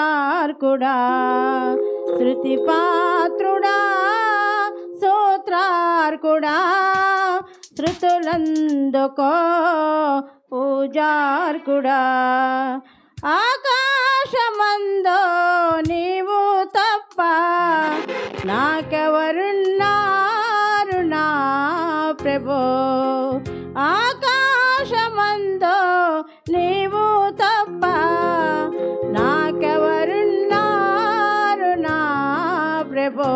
స్తోత్రార్కుడా, శృతి పాత్రుడా, స్తోత్రార్కుడా, శృతులందుకో పూజార్కుడా. ఆకాశమందో నీవు తప్ప నాకెవరున్నారు నా ప్రభో. ఆకాశమందో నీవు తప్ప నాకెవరున్నారు నా ప్రభో.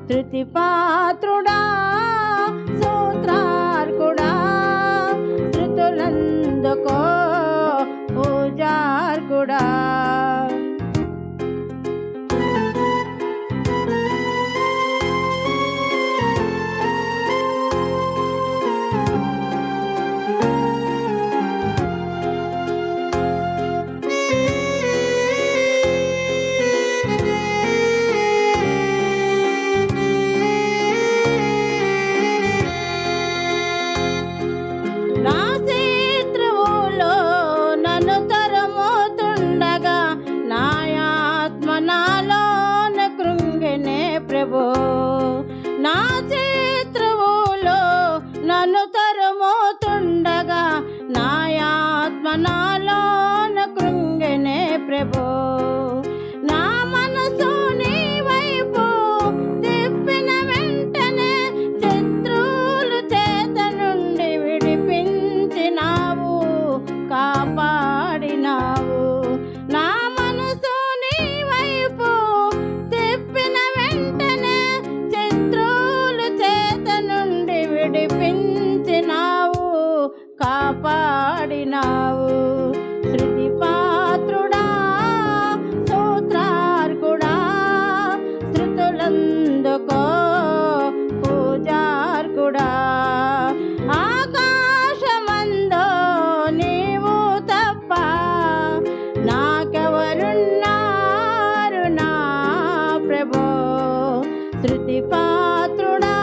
శృతి పాత్రుడా, స్తోత్రార్కుడా, శృతులందుకో పూజార్కుడా. నా శత్రువులో నన్ను తరుముతుండగా నా ఆత్మ నాలోన కృంగెనే ప్రభో. నా మనసు నీ వైపు తిప్పిన వెంటనే శత్రువుల చేత నుండి విడిపించినావు, కాపాడినావు. నా మనసు నీ వైపు తిప్పిన వెంటనే శత్రువుల చేత నుండి విడిపించినావు, కాపాడినావు. శృతి పాత్రుడా, స్తోత్రార్కుడా, శృతులందుకో పూజార్కుడా. ఆకాశమందో నీవు తప్ప నాకెవరున్నారు నా ప్రభో. శృతి పాత్రుడా,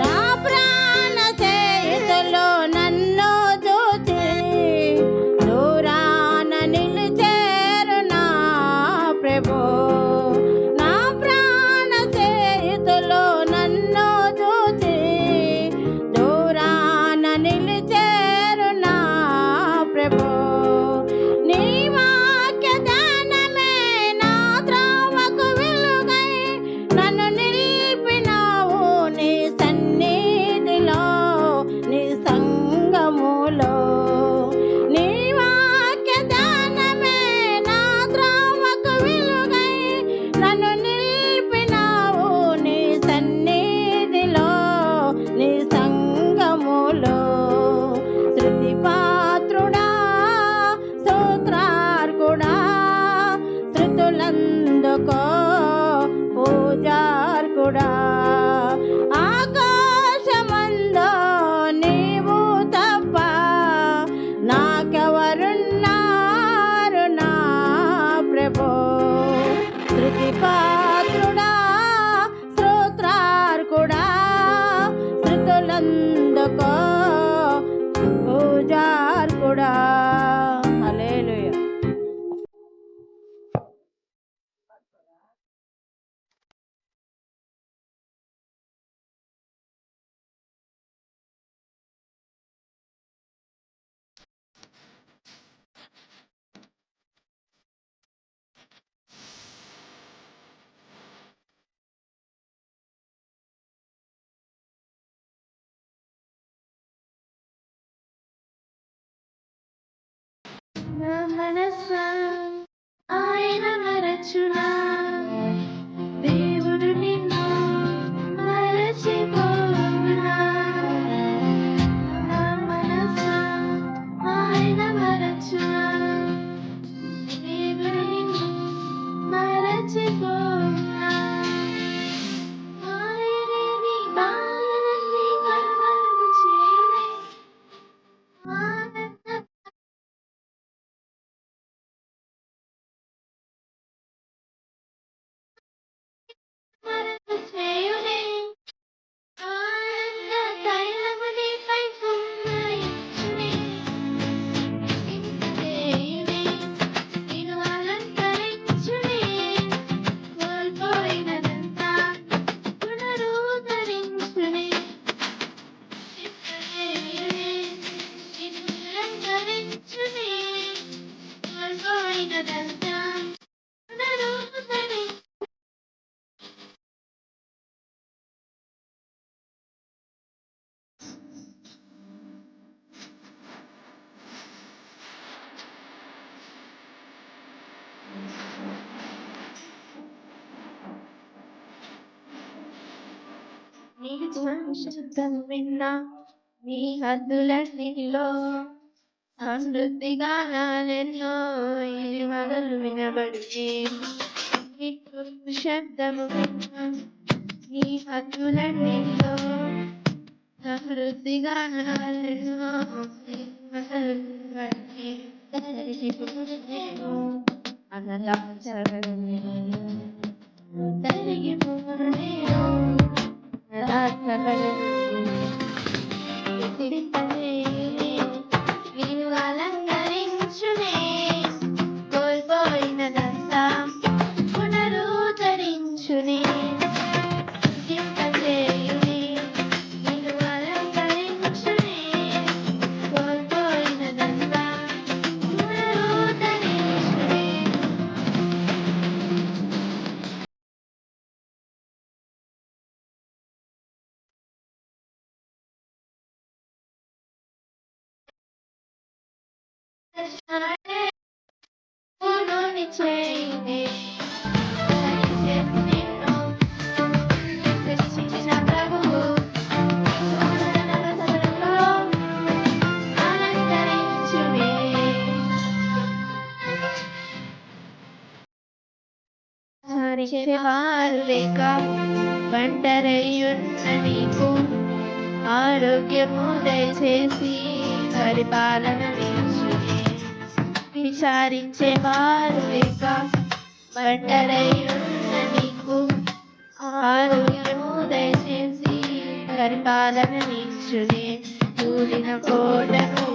నా ప్రాణ చేతిలో నన్ను చూచి దూరాన నిలిచేరు నా ప్రభో. నా ప్రాణ చేతిలో నన్ను చూచి దూరాన నిలిచేరు నా ప్రభో. నీ వాక్య ధ్యానమే నా త్రోవకు వెలుగై నన్ను నిలిపినావు నీ సన్నిధిలో, నీ సంగములో. నీ వాక్య ధ్యానమే నా త్రోవకు వెలుగై నన్ను నిలిపినావు నీ సన్నిధిలో, నీ సంగములో. శృతి పాత్రుడా, స్తోత్రార్కుడా, శృతులందుకో పూజార్కుడా. ఆకాశమందో నీవు తప్ప నాకెవరున్నారు నా ప్రభో. శృతి పాత్రుడా, స్తోత్రార్కుడా, శృతులందుకో పూజార్కుడా. హల్లెలూయా. నా మనసు ఆయన మరచునా, దేవుడు నిన్ను మరచిపోవునా. నా మనసు ఆయన మరచునా, దేవుడు నిన్ను మరచిపోవునా. ఆయనే నీ బాధలన్నీ శబ్దం విన్నా నీ హద్దులన్నిలో సమృద్ధిగా నాలెన్నో ఇది మొదలు వినబడి శబ్దము విన్నా నీ హద్దులన్నిలో సమృద్ధిగా నాలెన్నో మొదలు వినబడి నేను అలంకరించునే కోల్పోయినదంతా పునరుద్ధరించునే నేను అలంకరించునే కోల్పోయినదంతా పునరుద్ధరించునే పూర్ణుని చేయునే నిన్ను సృష్టించిన ప్రభువు అలంకరించునే హరించేవారు లేక ఒంటరయ్యున్న నీకు ఆరోగ్యము దయచేసి పరిపాలన విచారించేవారు లేక ఒంటరయ్యున్న నీకు ఆరోగ్యము దయచేసి పరిపాలన నీచునే కూలిన కోటను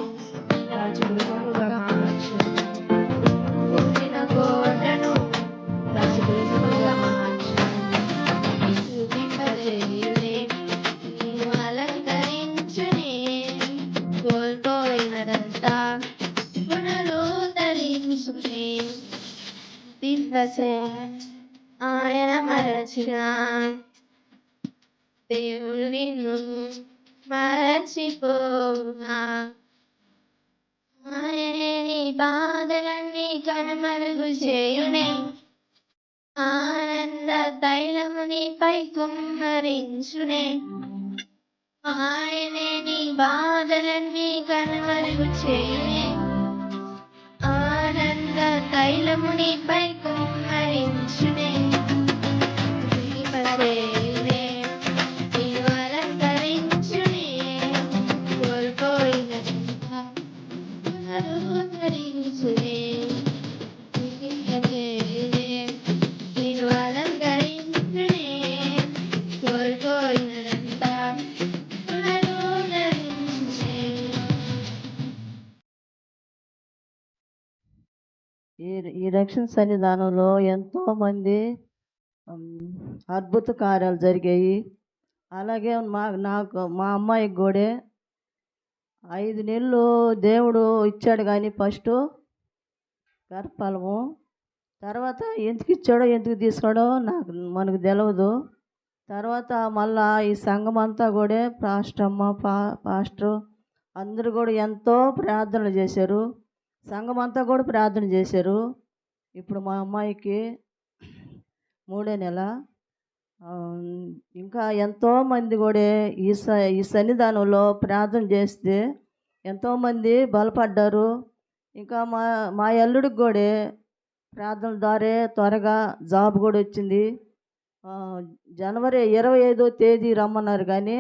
రాజులుగా మార్చు కూలిన కోటను రాజులుగా మార్చు చూపింపజేయునే నీవు అలంకరించునే కోల్పోయినదంతా పునరుద్ధరించునే దివ్వసే ఆయన మరచిన దేవుడు నిన్ను మరచిపోవునా ఆయనే నీ బాధలన్నీ కనుమరుగు చేయునే ఆనంద తైలము నీపై కుమ్మరించునే ఆయనే నీ బాధలన్నీ కనుమరుగు చేయునే ఆనంద తైలము నీపై కుమ్మరించునే దీపదేయునే నీవు అలంకరించునే కోల్పోయినంత పునరుద్ధరించునే దీపదేయునే నీవు అలంకరించునే కోల్పోయినంత పునరుద్ధరించునే ఈ రక్షణ సన్నిధానంలో ఎంతోమంది అద్భుత కార్యాలు జరిగాయి. అలాగే మా అమ్మాయికి కూడా 5 నెలలు దేవుడు ఇచ్చాడు, కానీ ఫస్ట్ గర్భఫలము, తర్వాత ఎందుకు ఇచ్చాడో ఎందుకు తీసుకోడో మనకు తెలియదు. తర్వాత మళ్ళా ఈ సంఘం అంతా కూడా పాస్టర్ అందరూ కూడా ఎంతో ప్రార్థనలు చేశారు. సంఘం అంతా కూడా ప్రార్థన చేశారు. ఇప్పుడు మా అమ్మాయికి 3వ నెల. ఇంకా ఎంతోమంది కూడా ఈ సన్నిధానంలో ప్రార్థన చేస్తే ఎంతోమంది బలపడ్డారు. ఇంకా మా అల్లుడికి కూడా ప్రార్థన ద్వారా త్వరగా జాబ్ కూడా వచ్చింది. జనవరి 25వ తేదీ రమ్మన్నారు, కానీ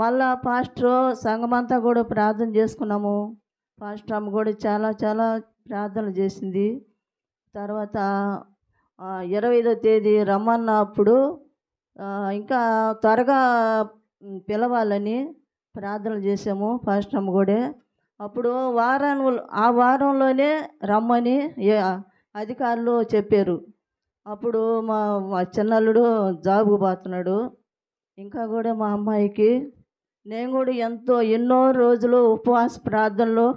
మళ్ళా పాస్టర్ సంఘమంతా కూడా ప్రార్థన చేసుకున్నాము. పాస్టర్ అమ్మ కూడా చాలా చాలా ప్రార్థనలు చేసింది. తర్వాత 25వ తేదీ రమ్మన్నప్పుడు ఇంకా త్వరగా పిలవాలని ప్రార్థనలు చేసాము పాస్టర్ అమ్మ కూడా. అప్పుడు ఆ వారంలోనే రమ్మని అధికారులు చెప్పారు. అప్పుడు మా చిన్నల్లుడు జాబ్కు పోతున్నాడు. ఇంకా కూడా మా అమ్మాయికి నేను కూడా ఎన్నో రోజులు ఉపవాస ప్రార్థనలు,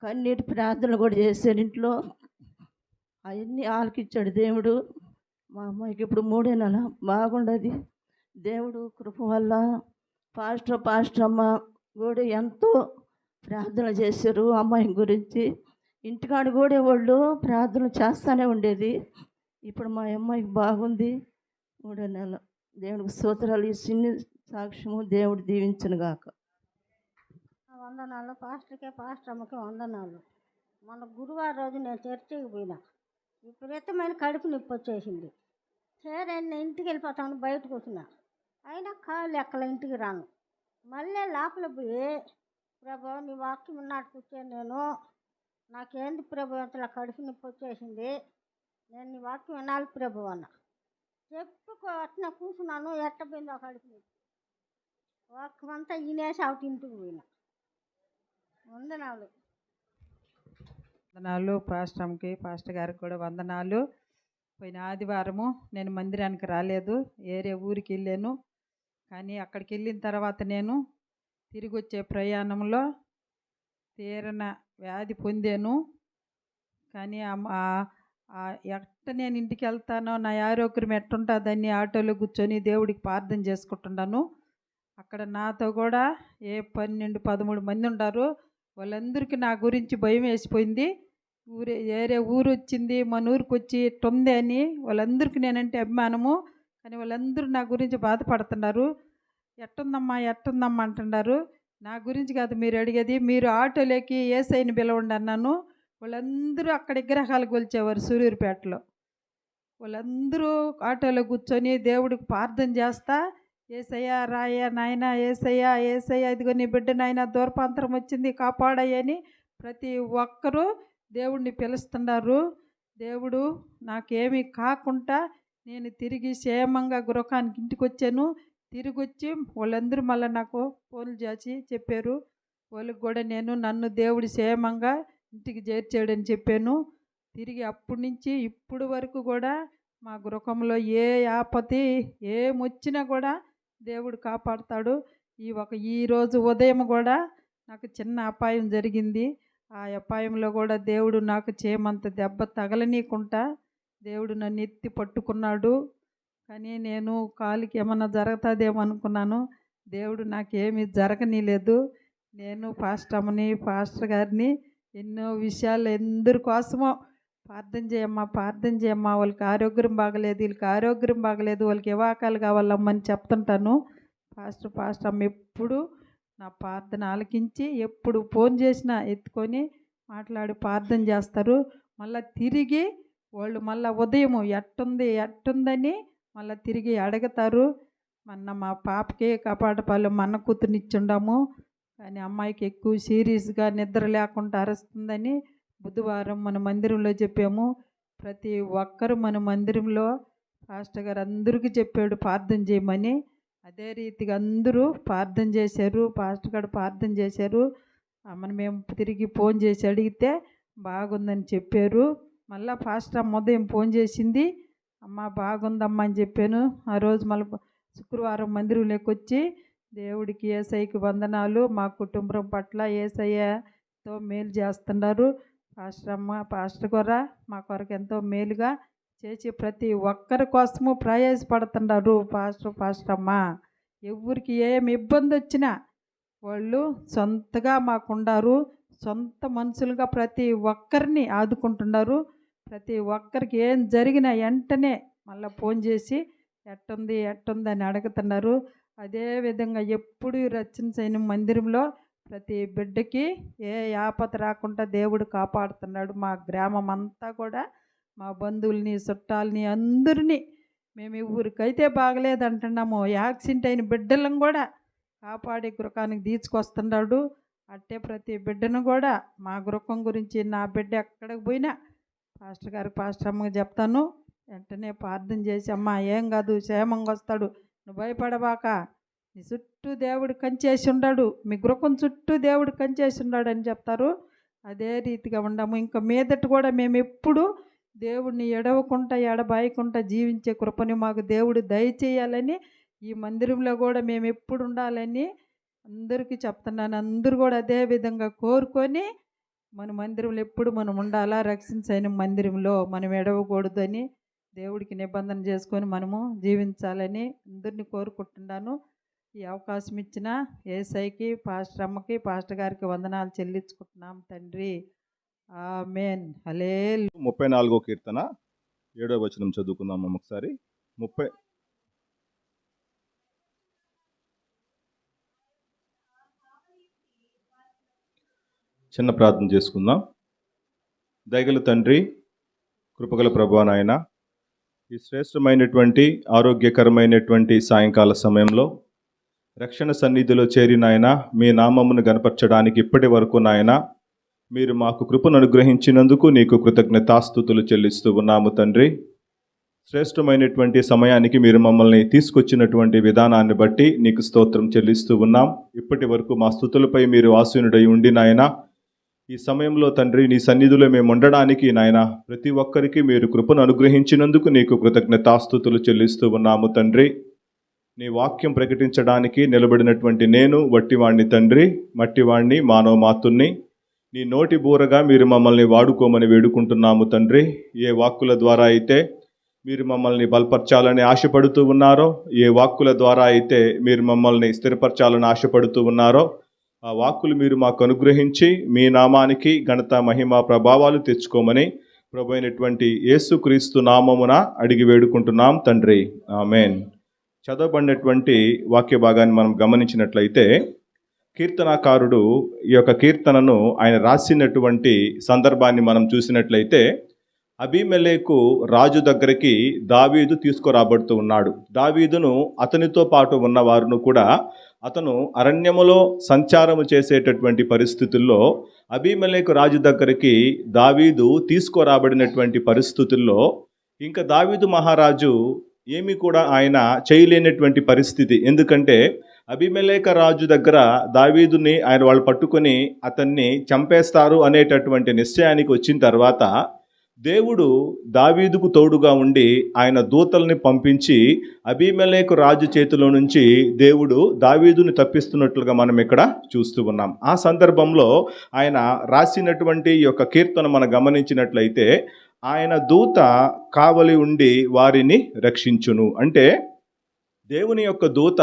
కన్నీటి ప్రార్థనలు కూడా చేశాను ఇంట్లో. అవన్నీ ఆలకిచ్చాడు దేవుడు. మా అమ్మాయికి ఇప్పుడు 3వ నెల బాగుండదు. దేవుడు కృప వల్ల పాస్టర్ అమ్మ కూడా ఎంతో ప్రార్థన చేశారు అమ్మాయి గురించి. ఇంటికాడ కూడా వాళ్ళు ప్రార్థన చేస్తూనే ఉండేది. ఇప్పుడు మా అమ్మాయికి బాగుంది. 3వ నెల. దేవుడికి స్తోత్రాలు. ఈ సాక్ష్యము దేవుడు దీవించునుగాక. వందనాలు పాస్టర్ అమ్మకి వందనాలు. మొన్న గురువారం రోజు నేను చర్చికి పోయినా, విపరీతమైన కడుపు నొప్పి వచ్చేసింది. సరే నేను ఇంటికి వెళ్ళిపోతాను బయటకు వచ్చిన, అయినా కాళ్ళు ఎక్కల ఇంటికి రాను. మళ్ళీ లోపల పోయి, ప్రభు నీ వాక్యం ఉన్నాడు కూర్చొని నేను, నాకేంది ప్రభు అంతలా కడుపు నొప్పి వచ్చేసింది, నేను నీ వాక్యం వినాలి ప్రభు అన్న. చెప్పుకోవచ్చిన కూర్చున్నాను, ఎట్టపోయిందో కడుపు నొప్పి. వాక్యం అంతా ఈనేసి ఆవిడ ఇంటికి పోయినా. వందనాలు. వందనాలు పాస్టర్కి, పాస్టర్ గారికి కూడా వందనాలు. పోయిన ఆదివారము నేను మందిరానికి రాలేదు, వేరే ఊరికి వెళ్ళాను. కానీ అక్కడికి వెళ్ళిన తర్వాత నేను తిరిగి వచ్చే ప్రయాణంలో తీరన వ్యాధి పొందాను. కానీ ఎట్ట నేను ఇంటికి వెళ్తానో, నా ఆరోగ్యం ఎట్టుంటుందని ఆటోలో కూర్చొని దేవుడికి ప్రార్థన చేసుకుంటున్నాను. అక్కడ నాతో కూడా 12-13 మంది ఉంటారు. వాళ్ళందరికీ నా గురించి భయం వేసిపోయింది. వేరే ఊరు వచ్చింది, మన ఊరికి వచ్చి ఇట్టుంది అని వాళ్ళందరికీ నేనంటే అభిమానము. కానీ వాళ్ళందరూ నా గురించి బాధపడుతున్నారు. ఎట్టుందమ్మా అంటున్నారు. నా గురించి కాదు మీరు అడిగేది, మీరు ఆటోలోకి ఏసైని పిలవండి అన్నాను. వాళ్ళందరూ అక్కడ విగ్రహాలు కొలిచేవారు సూర్యూరుపేటలో. వాళ్ళందరూ ఆటోలో కూర్చొని దేవుడికి ప్రార్థన చేస్తా, ఏసయ్యా రాయ్యా నాయన, ఏసయ్యా ఇదిగో నీ బిడ్డ నాయన దూరపాంతరం వచ్చింది కాపాడయ్యని ప్రతి ఒక్కరూ దేవుడిని పిలుస్తున్నారు. దేవుడు నాకేమీ కాకుండా నేను తిరిగి క్షేమంగా గృహానికి ఇంటికి వచ్చాను. తిరిగి వచ్చి వాళ్ళందరూ మళ్ళీ నాకు ఫోన్లు చేసి చెప్పారు, వాళ్ళకి కూడా నేను నన్ను దేవుడు క్షేమంగా ఇంటికి చేర్చాడని చెప్పాను. తిరిగి అప్పటి నుంచి ఇప్పుడు వరకు కూడా మా గృహంలో ఏ ఆపత్తి ఏమొచ్చినా కూడా దేవుడు కాపాడుతాడు. ఈరోజు ఉదయం కూడా నాకు చిన్న అపాయం జరిగింది. ఆ అపాయంలో కూడా దేవుడు నాకు చేమంత దెబ్బ తగలనీయకుండా దేవుడు నన్ను ఎత్తి పట్టుకున్నాడు. కానీ నేను కాలికి ఏమన్నా జరుగుతుందేమో అనుకున్నాను. దేవుడు నాకేమీ జరగనీలేదు. నేను పాస్టర్ గారిని ఎన్నో విషయాలు అందరి కోసమో ప్రార్థన చేయమ్మా, వాళ్ళకి ఆరోగ్యం బాగలేదు, వీళ్ళకి ఆరోగ్యం బాగలేదు, వాళ్ళకి ఇవాకాలు కావాలమ్మని చెప్తుంటాను. పాస్టర్ అమ్మ ఎప్పుడు నా ప్రార్థన ఆలకించి ఎప్పుడు ఫోన్ చేసినా ఎత్తుకొని మాట్లాడి ప్రార్థన చేస్తారు. మళ్ళీ తిరిగి వాళ్ళు మళ్ళీ ఉదయం ఎట్టుందని మళ్ళీ తిరిగి అడుగుతారు. మొన్న మా పాపకి కపాటపాలు మన కూతురునిచ్చుండాము. కానీ అమ్మాయికి ఎక్కువ సీరియస్గా నిద్ర లేకుండా అరుస్తుందని బుధవారం మన మందిరంలో చెప్పాము. ప్రతి ఒక్కరు మన మందిరంలో పాస్టర్ గారు అందరికీ చెప్పాడు ప్రార్థన చేయమని. అదే రీతిగా అందరూ ప్రార్థన చేశారు. పాస్టర్ గారు ప్రార్థన చేశారు. మేము తిరిగి ఫోన్ చేసి అడిగితే బాగుందని చెప్పారు. మళ్ళీ పాస్టర్ అమ్మ ఉదయం ఫోన్ చేసింది, అమ్మ బాగుందమ్మా అని చెప్పాను. ఆ రోజు మళ్ళీ శుక్రవారం మందిరంలోకి వచ్చి దేవుడికి ఏసైకి వందనాలు, మా కుటుంబం పట్ల ఏసయ్యతో మేలు చేస్తున్నారు. పాస్టర్ కూడా మా కొరకు ఎంతో మేలుగా చేసి ప్రతి ఒక్కరి కోసము ప్రయాసపడుతున్నారు. పాస్టర్ అమ్మ ఎవరికి ఏమి ఇబ్బంది వచ్చినా వాళ్ళు సొంతగా మాకుండారు. సొంత మనుషులుగా ప్రతి ఒక్కరిని ఆదుకుంటున్నారు. ప్రతి ఒక్కరికి ఏం జరిగినా వెంటనే మళ్ళీ ఫోన్ చేసి ఎట్టుంది అని అడుగుతున్నారు. అదేవిధంగా ఎప్పుడు రచన సైన్యం మందిరంలో ప్రతి బిడ్డకి ఏ ఆపద రాకుండా దేవుడు కాపాడుతున్నాడు. మా గ్రామం అంతా కూడా మా బంధువుల్ని చుట్టాలని అందరినీ మేము ఊరికైతే బాగలేదంటున్నాము, యాక్సిడెంట్ అయిన బిడ్డలను కూడా కాపాడే గృహానికి తీసుకొస్తున్నాడు. అట్టే ప్రతి బిడ్డను కూడా మా గృహం గురించి నా బిడ్డ ఎక్కడికి పోయినా పాస్టర్ అమ్మకి చెప్తాను. వెంటనే ప్రార్థన చేసి అమ్మ ఏం కాదు క్షేమంగా వస్తాడు, నువ్వు భయపడబాక, నీ చుట్టూ దేవుడు కంచేసి ఉన్నాడు, మీ గృహం చుట్టూ దేవుడు కంచేసి ఉన్నాడు అని చెప్తారు. అదే రీతిగా ఉండము. ఇంకా మీదట కూడా మేము ఎప్పుడు దేవుడిని ఎడబాయకుండా జీవించే కృపని మాకు దేవుడు దయచేయాలని, ఈ మందిరంలో కూడా మేము ఎప్పుడు ఉండాలని అందరికీ చెప్తున్నాను. అందరూ కూడా అదే విధంగా కోరుకొని మన మందిరంలో ఎప్పుడు మనం ఉండాలా, రక్షించైన మందిరంలో మనం ఎడవకూడదని దేవుడికి నిబంధన చేసుకొని మనము జీవించాలని అందరినీ కోరుకుంటున్నాను. ఈ అవకాశం ఇచ్చిన యేసయ్యకి, పాస్టర్ అమ్మకి, పాస్టర్ గారికి వందనాలు చెల్లించుకుంటున్నాం తండ్రి. ఆమేన్. హల్లెలూయా. 34వ కీర్తన 7వ వచనం చదువుకుందాం ఒకసారి. చిన్న ప్రార్థన చేసుకుందాం. దయగల తండ్రి, కృపగల ప్రభువా నాయన, ఈ శ్రేష్టమైనటువంటి ఆరోగ్యకరమైనటువంటి సాయంకాల సమయంలో రక్షణ సన్నిధిలో చేరిన ఆయన మీ నామమును గనపరచడానికి ఇప్పటి వరకు నాయన మీరు మాకు కృపను అనుగ్రహించినందుకు నీకు కృతజ్ఞతాస్తుతులు చెల్లిస్తూ ఉన్నాము తండ్రి. శ్రేష్టమైనటువంటి సమయానికి మీరు మమ్మల్ని తీసుకొచ్చినటువంటి విధానాన్ని బట్టి నీకు స్తోత్రం చెల్లిస్తూ ఉన్నాం. ఇప్పటి వరకు మా స్తుతులపై మీరు ఆసీనుడై ఉండి నాయన, ఈ సమయంలో తండ్రి నీ సన్నిధిలో మేము ఉండడానికి నాయన ప్రతి ఒక్కరికి మీరు కృపను అనుగ్రహించినందుకు నీకు కృతజ్ఞతాస్తుతులు చెల్లిస్తూ ఉన్నాము తండ్రి. నీ వాక్యం ప్రకటించడానికి నిలబడినటువంటి నేను వట్టివాణ్ణి తండ్రి, మట్టివాణ్ణి, మానవ మాతుణ్ణి. నీ నోటి బూరగా మీరు మమ్మల్ని వాడుకోమని వేడుకుంటున్నాము తండ్రి. ఏ వాక్కుల ద్వారా అయితే మీరు మమ్మల్ని బలపరచాలని ఆశపడుతూ ఉన్నారో, ఏ వాక్కుల ద్వారా అయితే మీరు మమ్మల్ని స్థిరపరచాలని ఆశపడుతూ ఉన్నారో, ఆ వాక్కులు మీరు మాకు అనుగ్రహించి మీ నామానికి ఘనత, మహిమ, ప్రభావాలు తెచ్చుకోమని ప్రభు అయినటువంటి యేసుక్రీస్తు నామమున అడిగి వేడుకుంటున్నాం తండ్రి. ఆమెన్. చదవబడినటువంటి వాక్య భాగాన్ని మనం గమనించినట్లయితే, కీర్తనాకారుడు ఈ యొక్క కీర్తనను ఆయన రాసినటువంటి సందర్భాన్ని మనం చూసినట్లయితే, అబీమెలెకు రాజు దగ్గరికి దావీదు తీసుకురాబడుతూ ఉన్నాడు. దావీదును అతనితో పాటు ఉన్నవారును కూడా అతను అరణ్యములో సంచారము చేసేటటువంటి పరిస్థితుల్లో అబీమెలెకు రాజు దగ్గరికి దావీదు తీసుకురాబడినటువంటి పరిస్థితుల్లో ఇంకా దావీదు మహారాజు ఏమీ కూడా ఆయన చేయలేనటువంటి పరిస్థితి. ఎందుకంటే అబీమెలెకు రాజు దగ్గర దావీదుని వాళ్ళు పట్టుకొని అతన్ని చంపేస్తారు అనేటటువంటి నిశ్చయానికి వచ్చిన తర్వాత దేవుడు దావీదుకు తోడుగా ఉండి ఆయన దూతల్ని పంపించి అబీమెలెకు రాజు చేతిలో నుంచి దేవుడు దావీదుని తప్పిస్తున్నట్లుగా మనం ఇక్కడ చూస్తూ ఉన్నాం. ఆ సందర్భంలో ఆయన రాసినటువంటి ఈ యొక్క కీర్తన మనం గమనించినట్లయితే, ఆయన దూత కావలి ఉండి వారిని రక్షించును. అంటే దేవుని యొక్క దూత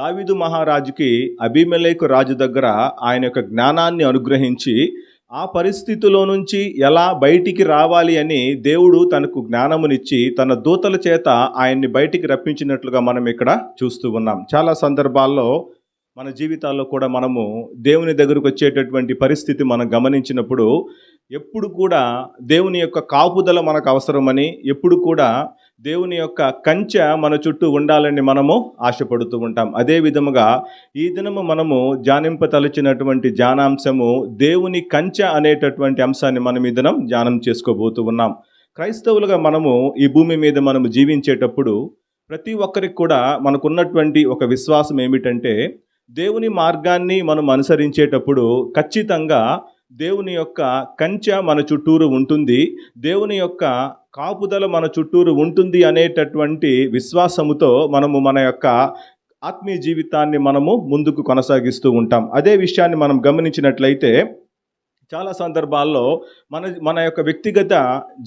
దావీదు మహారాజుకి అబీమెలెకు రాజు దగ్గర ఆయన యొక్క జ్ఞానాన్ని అనుగ్రహించి ఆ పరిస్థితిలో నుంచి ఎలా బయటికి రావాలి అని దేవుడు తనకు జ్ఞానమునిచ్చి తన దూతల చేత ఆయన్ని బయటికి రప్పించినట్లుగా మనం ఇక్కడ చూస్తూ ఉన్నాం. చాలా సందర్భాల్లో మన జీవితాల్లో కూడా మనము దేవుని దగ్గరకు వచ్చేటటువంటి పరిస్థితి మనం గమనించినప్పుడు ఎప్పుడు కూడా దేవుని యొక్క కాపుదల మనకు అవసరమని, ఎప్పుడు కూడా దేవుని యొక్క కంచె మన చుట్టూ ఉండాలని మనము ఆశపడుతూ ఉంటాం. అదే విధముగా ఈ దినము మనము ధ్యానింపతలచినటువంటి ధ్యానాంశము దేవుని కంచె అనేటటువంటి అంశాన్ని మనం ఈ దినం ధ్యానం చేసుకోబోతూ ఉన్నాం. క్రైస్తవులుగా మనము ఈ భూమి మీద మనము జీవించేటప్పుడు ప్రతి ఒక్కరికి కూడా మనకున్నటువంటి ఒక విశ్వాసం ఏమిటంటే, దేవుని మార్గాన్ని మనం అనుసరించేటప్పుడు ఖచ్చితంగా దేవుని యొక్క కంచె మన చుట్టూరు ఉంటుంది, దేవుని యొక్క కాపుదల మన చుట్టూరు ఉంటుంది అనేటటువంటి విశ్వాసముతో మనము మన యొక్క ఆత్మీయ జీవితాన్ని మనము ముందుకు కొనసాగిస్తూ ఉంటాం. అదే విషయాన్ని మనం గమనించినట్లయితే చాలా సందర్భాల్లో మన యొక్క వ్యక్తిగత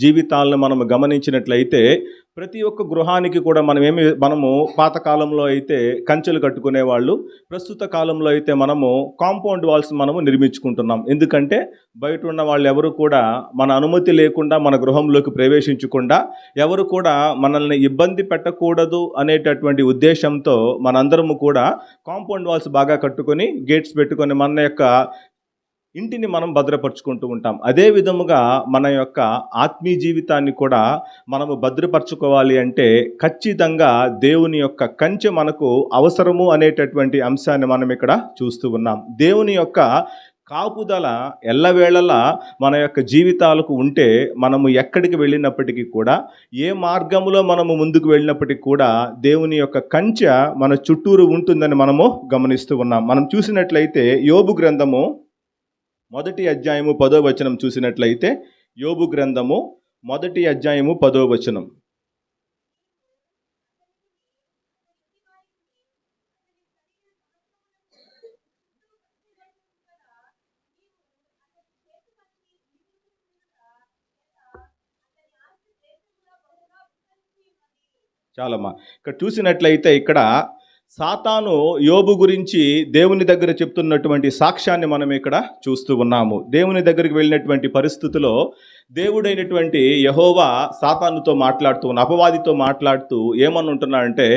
జీవితాలను మనం గమనించినట్లయితే ప్రతి ఒక్క గృహానికి కూడా మనము పాతకాలంలో అయితే కంచెలు కట్టుకునేవాళ్ళు, ప్రస్తుత కాలంలో అయితే మనము కాంపౌండ్ వాల్స్ మనము నిర్మించుకుంటున్నాం. ఎందుకంటే బయట ఉన్న వాళ్ళు ఎవరు కూడా మన అనుమతి లేకుండా మన గృహంలోకి ప్రవేశించకుండా, ఎవరు కూడా మనల్ని ఇబ్బంది పెట్టకూడదు అనేటటువంటి ఉద్దేశంతో మనందరము కూడా కాంపౌండ్ వాల్స్ బాగా కట్టుకొని, గేట్స్ పెట్టుకొని మన యొక్క ఇంటిని మనం భద్రపరుచుకుంటూ ఉంటాం. అదే విధముగా మన యొక్క ఆత్మీయ జీవితాన్ని కూడా మనము భద్రపరచుకోవాలి అంటే ఖచ్చితంగా దేవుని యొక్క కంచె మనకు అవసరము అనేటటువంటి అంశాన్ని మనం ఇక్కడ చూస్తూ ఉన్నాం. దేవుని యొక్క కాపుదల ఎల్లవేళలా మన యొక్క జీవితాలకు ఉంటే మనము ఎక్కడికి వెళ్ళినప్పటికీ కూడా, ఏ మార్గంలో మనము ముందుకు వెళ్ళినప్పటికీ కూడా దేవుని యొక్క కంచె మన చుట్టూరు ఉంటుందని మనము గమనిస్తూ ఉన్నాం. మనం చూసినట్లయితే యోబు గ్రంథము 1వ అధ్యాయము 10వ వచనం చూసినట్లయితే, యోబు గ్రంథము 1వ అధ్యాయము 10వ వచనం. చాలమ్మా, ఇక్కడ చూసినట్లయితే ఇక్కడ సాతాను యోబు గురించి దేవుని దగ్గర చెప్తున్నటువంటి సాక్ష్యాన్ని మనం ఇక్కడ చూస్తూ ఉన్నాము. దేవుని దగ్గరికి వెళ్ళినటువంటి పరిస్థితిలో దేవుడైనటువంటి యెహోవా సాతానుతో మాట్లాడుతూ అపవాదితో మాట్లాడుతూ ఏమని ఉంటున్నాడంటే,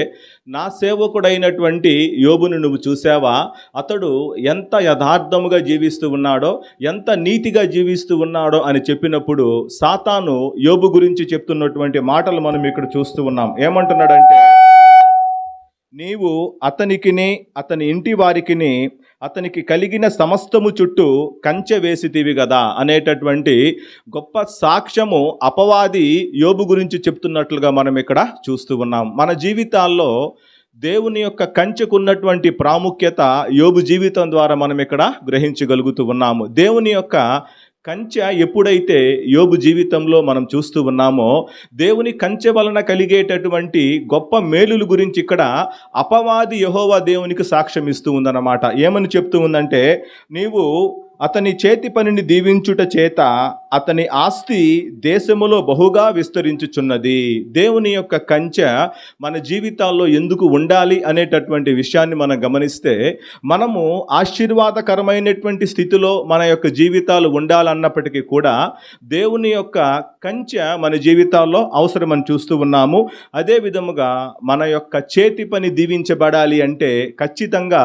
నా సేవకుడైనటువంటి యోబును నువ్వు చూసావా? అతడు ఎంత యథార్థముగా జీవిస్తూ ఉన్నాడో, ఎంత నీతిగా జీవిస్తూ ఉన్నాడో అని చెప్పినప్పుడు సాతాను యోబు గురించి చెప్తున్నటువంటి మాటలు మనం ఇక్కడ చూస్తూ ఉన్నాం. ఏమంటున్నాడంటే, నీవు అతనికిని అతని ఇంటి వారికిని అతనికి కలిగిన సమస్తము చుట్టూ కంచె వేసితివి కదా అనేటటువంటి గొప్ప సాక్ష్యము అపవాది యోబు గురించి చెప్తున్నట్లుగా మనం ఇక్కడ చూస్తూ ఉన్నాం. మన జీవితాల్లో దేవుని యొక్క కంచెకున్నటువంటి ప్రాముఖ్యత యోబు జీవితం ద్వారా మనం ఇక్కడ గ్రహించగలుగుతూ ఉన్నాము. దేవుని యొక్క కంచె ఎప్పుడైతే యోబు జీవితంలో మనం చూస్తూ ఉన్నామో, దేవుని కంచె వలన కలిగేటటువంటి గొప్ప మేలుల గురించి ఇక్కడ అపవాది యెహోవా దేవునికి సాక్ష్యం ఇస్తూ ఉందన్నమాట. ఏమని చెప్తూ ఉందంటే, నీవు అతని చేతి పనిని దీవించుట చేత అతని ఆస్తి దేశములో బహుగా విస్తరించుచున్నది. దేవుని యొక్క కంచె మన జీవితాల్లో ఎందుకు ఉండాలి అనేటటువంటి విషయాన్ని మనం గమనిస్తే, మనము ఆశీర్వాదకరమైనటువంటి స్థితిలో మన యొక్క జీవితాలు ఉండాలన్నప్పటికీ కూడా దేవుని యొక్క కంచె మన జీవితాల్లో అవసరమని చూస్తూ ఉన్నాము. అదే విధముగా మన యొక్క చేతి పని దీవించబడాలి అంటే ఖచ్చితంగా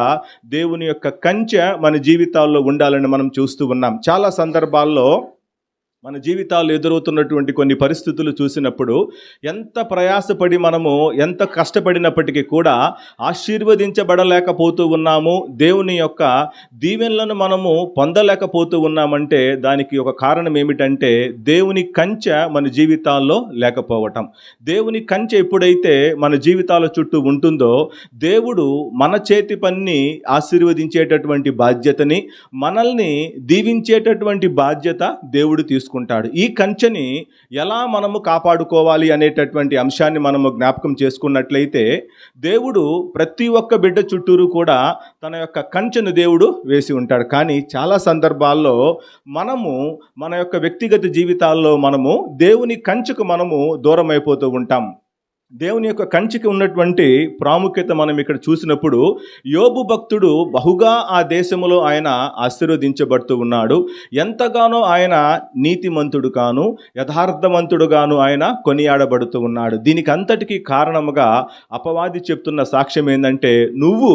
దేవుని యొక్క కంచె మన జీవితాల్లో ఉండాలని మనం చూస్తూ ఉన్నాం. చాలా సందర్భాల్లో మన జీవితాల్లో ఎదురవుతున్నటువంటి కొన్ని పరిస్థితులు చూసినప్పుడు ఎంత ప్రయాసపడి మనము ఎంత కష్టపడినప్పటికీ కూడా ఆశీర్వదించబడలేకపోతూ ఉన్నాము, దేవుని యొక్క దీవెనలను మనము పొందలేకపోతూ ఉన్నామంటే దానికి ఒక కారణం ఏమిటంటే దేవుని కంచె మన జీవితాల్లో లేకపోవటం. దేవుని కంచె ఎప్పుడైతే మన జీవితాల చుట్టూ ఉంటుందో దేవుడు మన చేతి పనిని ఆశీర్వదించేటటువంటి బాధ్యతని, మనల్ని దీవించేటటువంటి బాధ్యత దేవుడు తీసుకుంటాడు. ఈ కంచెని ఎలా మనము కాపాడుకోవాలి అనేటటువంటి అంశాన్ని మనము జ్ఞాపకం చేసుకున్నట్లయితే, దేవుడు ప్రతి ఒక్క బిడ్డ చుట్టూరు కూడా తన యొక్క కంచెను దేవుడు వేసి ఉంటాడు. కానీ చాలా సందర్భాల్లో మనము మన యొక్క వ్యక్తిగత జీవితాల్లో మనము దేవుని కంచెకు మనము దూరం అయిపోతూ ఉంటాం. దేవుని యొక్క కంచెకి ఉన్నటువంటి ప్రాముఖ్యత మనం ఇక్కడ చూసినప్పుడు, యోబు భక్తుడు బహుగా ఆ దేశములో ఆయన ఆశీర్వదించబడుతూ ఉన్నాడు. ఎంతగానో ఆయన నీతిమంతుడు గాను యథార్థవంతుడు గాను ఆయన కొనియాడబడుతూ ఉన్నాడు. దీనికి అంతటికీ కారణముగా అపవాది చెప్తున్న సాక్ష్యం ఏంటంటే, నువ్వు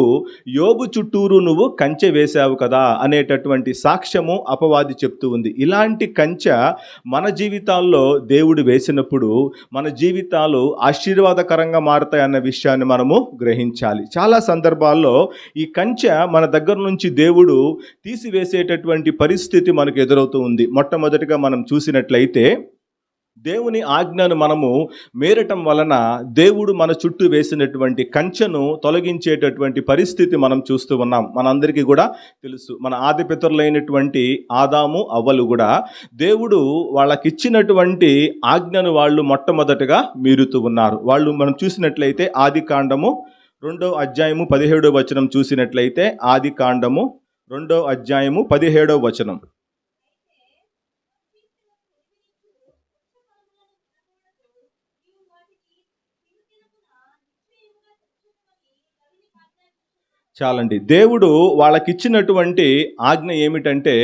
యోబు చుట్టూరు నువ్వు కంచె వేశావు కదా అనేటటువంటి సాక్ష్యము అపవాది చెప్తూ ఉంది. ఇలాంటి కంచె మన జీవితాల్లో దేవుడు వేసినప్పుడు మన జీవితాలు ఆశీర్వాదకరంగా మారుతాయి అన్న విషయాన్ని మనము గ్రహించాలి. చాలా సందర్భాల్లో ఈ కంచె మన దగ్గర నుంచి దేవుడు తీసివేసేటటువంటి పరిస్థితి మనకు ఎదురవుతూ ఉంది. మొట్టమొదటిగా మనం చూసినట్లయితే, దేవుని ఆజ్ఞను మనము మేరటం వలన దేవుడు మన చుట్టూ వేసినటువంటి కంచెను తొలగించేటటువంటి పరిస్థితి మనం చూస్తూ ఉన్నాం. మనందరికీ కూడా తెలుసు, మన ఆది పితరులైనటువంటి ఆదాము అవ్వలు కూడా దేవుడు వాళ్ళకిచ్చినటువంటి ఆజ్ఞను వాళ్ళు మొట్టమొదటగా మీరుతూ ఉన్నారు. వాళ్ళు మనం చూసినట్లయితే ఆది కాండము 2వ అధ్యాయము 17వ వచనం చూసినట్లయితే, ఆది కాండము 2వ అధ్యాయము 17వ వచనం. చాలండి. దేవుడు వాళ్ళకిచ్చినటువంటి ఆజ్ఞ ఏమిటంటే,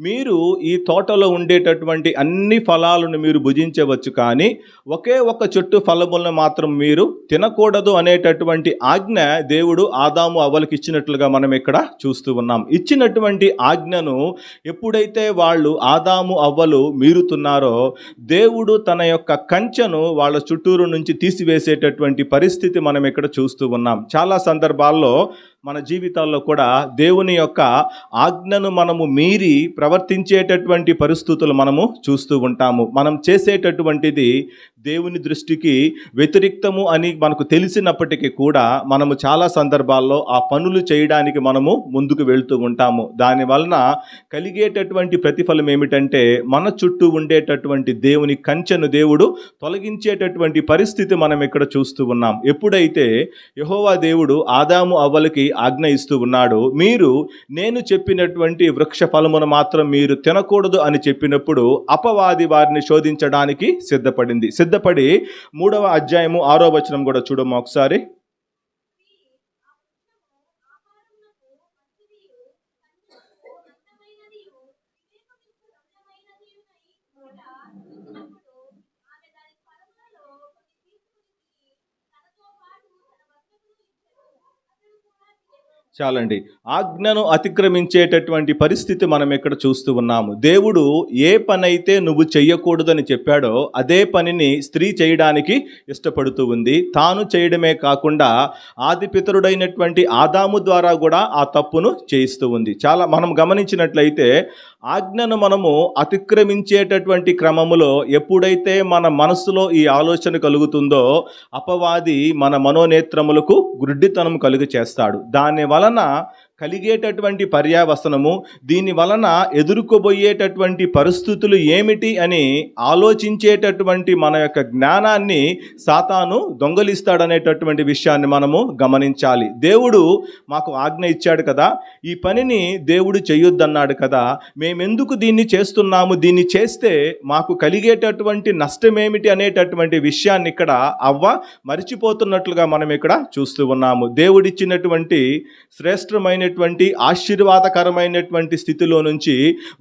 మీరు ఈ తోటలో ఉండేటటువంటి అన్ని ఫలాలను మీరు భుజించవచ్చు, కానీ ఒకే ఒక చెట్టు ఫలములను మాత్రం మీరు తినకూడదు అనేటటువంటి ఆజ్ఞ దేవుడు ఆదాము అవ్వలకి ఇచ్చినట్లుగా మనం ఇక్కడ చూస్తూ ఉన్నాం. ఇచ్చినటువంటి ఆజ్ఞను ఎప్పుడైతే వాళ్ళు ఆదాము అవ్వలు మీరుతున్నారో, దేవుడు తన యొక్క కంచెను వాళ్ళ చుట్టూరు నుంచి తీసివేసేటటువంటి పరిస్థితి మనం ఇక్కడ చూస్తూ ఉన్నాం. చాలా సందర్భాల్లో మన జీవితాల్లో కూడా దేవుని యొక్క ఆజ్ఞను మనము మీరి ప్రవర్తించేటటువంటి పరిస్థితులు మనము చూస్తూ ఉంటాము. మనం చేసేటటువంటిది దేవుని దృష్టికి వ్యతిరేక్తము అని మనకు తెలిసినప్పటికీ కూడా మనము చాలా సందర్భాల్లో ఆ పనులు చేయడానికి మనము ముందుకు వెళ్తూ ఉంటాము. దానివలన కలిగేటటువంటి ప్రతిఫలం ఏమిటంటే, మన చుట్టూ ఉండేటటువంటి దేవుని కంచెను దేవుడు తొలగించేటటువంటి పరిస్థితి మనం ఇక్కడ చూస్తూ ఉన్నాం. ఎప్పుడైతే యెహోవా దేవుడు ఆదాము అవ్వలకి ఆజ్ఞ ఇస్తూ ఉన్నాడు, మీరు నేను చెప్పినటువంటి వృక్ష ఫలమును మాత్రం మీరు తినకూడదు అని చెప్పినప్పుడు అపవాది వారిని శోధించడానికి సిద్ధపడి 3వ అధ్యాయము 6వ వచనం కూడా చూడము ఒకసారి. చాలండి. ఆజ్ఞను అతిక్రమించేటటువంటి పరిస్థితి మనం ఇక్కడ చూస్తూ ఉన్నాము. దేవుడు ఏ పనైతే నువ్వు చెయ్యకూడదని చెప్పాడో అదే పనిని స్త్రీ చేయడానికి ఇష్టపడుతూ ఉంది. తాను చేయడమే కాకుండా ఆది పితరుడైనటువంటి ఆదాము ద్వారా కూడా ఆ తప్పును చేయిస్తూ ఉంది. చాలా మనం గమనించినట్లయితే ఆజ్ఞను మనము అతిక్రమించేటటువంటి క్రమములో ఎప్పుడైతే మన మనసులో ఈ ఆలోచన కలుగుతుందో అపవాది మన మనోనేత్రములకు గుడ్డితనం కలుగు చేస్తాడు. దాని వలన కలిగేటటువంటి పర్యావసనము, దీని వలన ఎదుర్కోబోయేటటువంటి పరిస్థితులు ఏమిటి అని ఆలోచించేటటువంటి మన యొక్క జ్ఞానాన్ని సాతాను దొంగలిస్తాడనేటటువంటి విషయాన్ని మనము గమనించాలి. దేవుడు మాకు ఆజ్ఞ ఇచ్చాడు కదా, ఈ పనిని దేవుడు చేయొద్దన్నాడు కదా, మేమెందుకు దీన్ని చేస్తున్నాము, దీన్ని చేస్తే మాకు కలిగేటటువంటి నష్టమేమిటి అనేటటువంటి విషయాన్ని ఇక్కడ అవ్వ మరిచిపోతున్నట్లుగా మనం ఇక్కడ చూస్తూ ఉన్నాము. దేవుడిచ్చినటువంటి శ్రేష్టమైన ఆశీర్వాదకరమైనటువంటి స్థితిలో నుంచి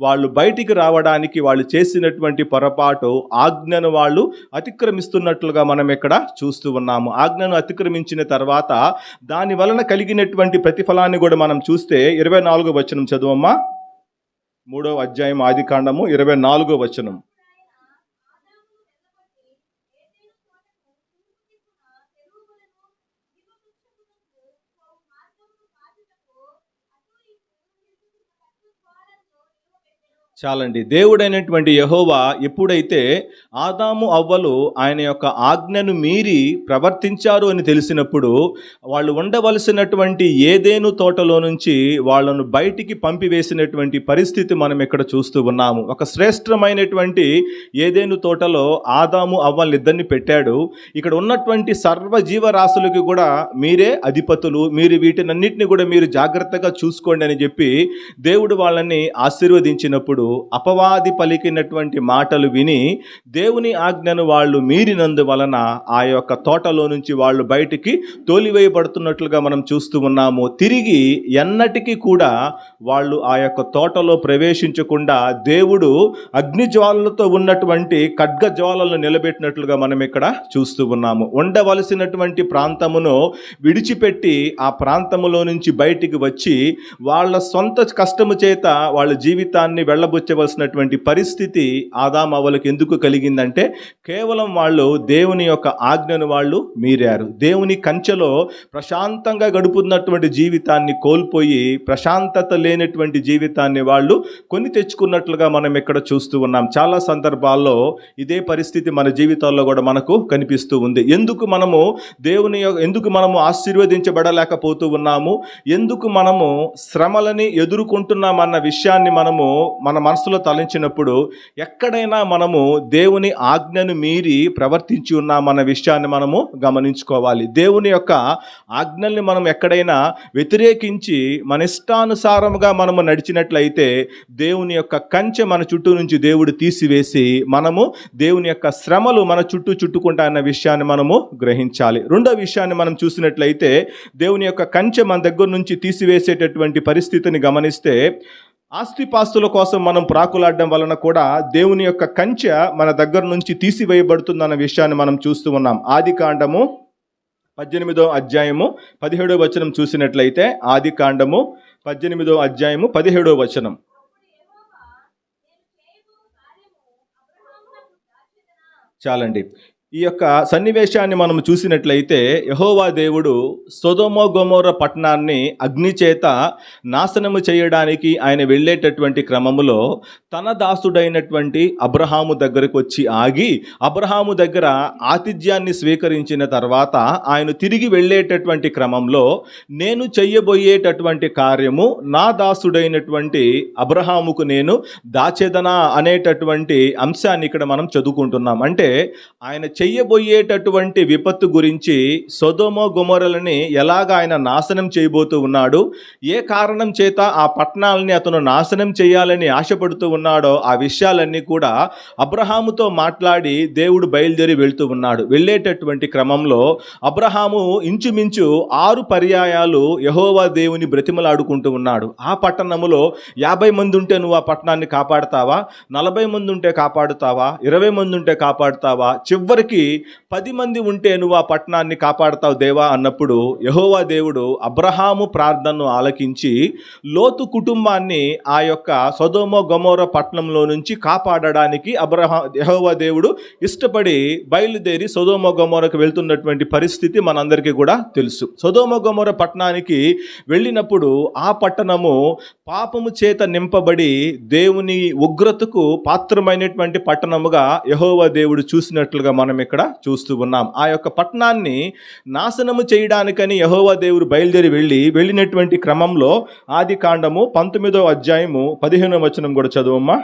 వాళ్ళు బయటికి రావడానికి వాళ్ళు చేసినటువంటి పొరపాటు ఆజ్ఞను వాళ్ళు అతిక్రమిస్తున్నట్లుగా మనం ఇక్కడ చూస్తూ ఉన్నాము. ఆజ్ఞను అతిక్రమించిన తర్వాత దాని వలన కలిగినటువంటి ప్రతిఫలాన్ని కూడా మనం చూస్తే 24వ వచనం చదువమ్మా. 3వ అధ్యాయం ఆదికాండము 24వ వచనం. చాలండి. దేవుడైనటువంటి యెహోవా ఎప్పుడైతే ఆదాము అవ్వలు ఆయన యొక్క ఆజ్ఞను మీరి ప్రవర్తించారు అని తెలిసినప్పుడు వాళ్ళు ఉండవలసినటువంటి ఏదేను తోటలో నుంచి వాళ్ళను బయటికి పంపివేసినటువంటి పరిస్థితి మనం ఇక్కడ చూస్తూ ఉన్నాము. ఒక శ్రేష్టమైనటువంటి ఏదేను తోటలో ఆదాము అవ్వలిద్దరిని పెట్టాడు. ఇక్కడ ఉన్నటువంటి సర్వజీవరాశులకి కూడా మీరే అధిపతులు, మీరు వీటినన్నిటిని కూడా మీరు జాగ్రత్తగా చూసుకోండి అని చెప్పి దేవుడు వాళ్ళని ఆశీర్వదించినప్పుడు అపవాది పలికినటువంటి మాటలు విని దేవుని ఆజ్ఞను వాళ్ళు మీరినందువలన ఆ యొక్క తోటలో నుంచి వాళ్ళు బయటికి తోలివేయబడుతున్నట్లుగా మనం చూస్తూ ఉన్నాము. తిరిగి ఎన్నటికీ కూడా వాళ్ళు ఆ యొక్క తోటలో ప్రవేశించకుండా దేవుడు అగ్నిజ్వాలలతో ఉన్నటువంటి ఖడ్గజ్వాలలను నిలబెట్టినట్లుగా మనం ఇక్కడ చూస్తూ ఉన్నాము. ఉండవలసినటువంటి ప్రాంతమును విడిచిపెట్టి ఆ ప్రాంతములో నుంచి బయటికి వచ్చి వాళ్ళ సొంత కష్టము చేత వాళ్ళ జీవితాన్ని వెళ్ళబుచ్చవలసినటువంటి పరిస్థితి ఆదాము అవ్వలకు ఎందుకు కలిగిందంటే కేవలం వాళ్ళు దేవుని యొక్క ఆజ్ఞను వాళ్ళు మీరారు. దేవుని కంచెలో ప్రశాంతంగా గడుపుతున్నటువంటి జీవితాన్ని కోల్పోయి ప్రశాంతత లేనటువంటి జీవితాన్ని వాళ్ళు కొని తెచ్చుకున్నట్లుగా మనం ఇక్కడ చూస్తూ ఉన్నాం. చాలా సందర్భాల్లో ఇదే పరిస్థితి మన జీవితాల్లో కూడా మనకు కనిపిస్తూ ఉంది. ఎందుకు మనము ఆశీర్వదించబడలేకపోతూ ఉన్నాము, ఎందుకు మనము శ్రమలని ఎదుర్కొంటున్నామన్న విషయాన్ని మనము మన మనసులో తలంచినప్పుడు ఎక్కడైనా మనము దేవుని ఆజ్ఞను మీరి ప్రవర్తించి ఉన్నామన్న విషయాన్ని మనము గమనించుకోవాలి. దేవుని యొక్క ఆజ్ఞల్ని మనం ఎక్కడైనా వ్యతిరేకించి మన ఇష్టానుసారముగా మనము నడిచినట్లయితే దేవుని యొక్క కంచె మన చుట్టూ నుంచి దేవుడు తీసివేసి మనము దేవుని యొక్క శ్రమలు మన చుట్టూ చుట్టుకుంటాయన్న విషయాన్ని మనము గ్రహించాలి. రెండో విషయాన్ని మనం చూసినట్లయితే దేవుని యొక్క కంచె మన దగ్గర నుంచి తీసివేసేటటువంటి పరిస్థితిని గమనిస్తే ఆస్తిపాస్తుల కోసం మనం ప్రాకులాడడం వలన కూడా దేవుని యొక్క కంచె మన దగ్గర నుంచి తీసివేయబడుతుందన్న విషయాన్ని మనం చూస్తూ ఉన్నాం. ఆదికాండము 18వ అధ్యాయము 17వ వచనం చూసినట్లయితే ఆదికాండము 18వ అధ్యాయము 17వ వచనం. చాలండి. ఈ యొక్క సన్నివేశాన్ని మనం చూసినట్లయితే యెహోవా దేవుడు సొదొమ గొమొర్ర పట్టణాన్ని అగ్ని చేత నాశనము చేయడానికి ఆయన వెళ్ళేటటువంటి క్రమములో తన దాసుడైనటువంటి అబ్రహాము దగ్గరకు వచ్చి ఆగి అబ్రహాము దగ్గర ఆతిథ్యాన్ని స్వీకరించిన తర్వాత ఆయన తిరిగి వెళ్ళేటటువంటి క్రమంలో నేను చెయ్యబోయేటటువంటి కార్యము నా దాసుడైనటువంటి అబ్రహాముకు నేను దాచెదనా అనేటటువంటి అంశాన్ని ఇక్కడ మనం చదువుకుంటున్నాం. అంటే ఆయన చెయ్యబోయేటటువంటి విపత్తు గురించి, సొదొమ గొమొర్రాలని ఎలాగ ఆయన నాశనం చేయబోతూ ఉన్నాడు, ఏ కారణం చేత ఆ పట్టణాలని అతను నాశనం చేయాలని ఆశపడుతూ ఉన్నాడో ఆ విషయాలన్నీ కూడా అబ్రహాముతో మాట్లాడి దేవుడు బయలుదేరి వెళ్తూ ఉన్నాడు. వెళ్ళేటటువంటి క్రమంలో అబ్రహాము ఇంచుమించు 6 పర్యాయాలు యెహోవా దేవుని బ్రతిమలాడుకుంటూ ఉన్నాడు. ఆ పట్టణములో 50 మంది ఉంటే నువ్వు ఆ పట్టణాన్ని కాపాడుతావా, 40 మంది ఉంటే కాపాడుతావా, 20 మంది ఉంటే కాపాడుతావా, చివరికి 10 మంది ఉంటే నువ్వు ఆ పట్టణాన్ని కాపాడుతావు దేవా అన్నప్పుడు యెహోవా దేవుడు అబ్రహాము ప్రార్థనను ఆలకించి లోతు కుటుంబాన్ని ఆ యొక్క సొదొమ గొమొర్రా పట్టణంలో నుంచి కాపాడడానికి యెహోవా దేవుడు ఇష్టపడి బయలుదేరి సొదొమ గొమొర్రాకు వెళ్తున్నటువంటి పరిస్థితి మనందరికీ కూడా తెలుసు. సొదొమ గొమొర్రా పట్టణానికి వెళ్ళినప్పుడు ఆ పట్టణము పాపము చేత నింపబడి దేవుని ఉగ్రతకు పాత్రమైనటువంటి పట్టణముగా యెహోవా దేవుడు చూసినట్లుగా మనం ఇక్కడ చూస్తూ ఉన్నాం. ఆ యొక్క పట్టణాన్ని నాశనము చేయడానికని యెహోవా దేవుడు బయలుదేరి వెళ్ళినటువంటి క్రమంలో ఆదికాండము 19వ అధ్యాయము 15వ వచనం కూడా చదువమ్మా.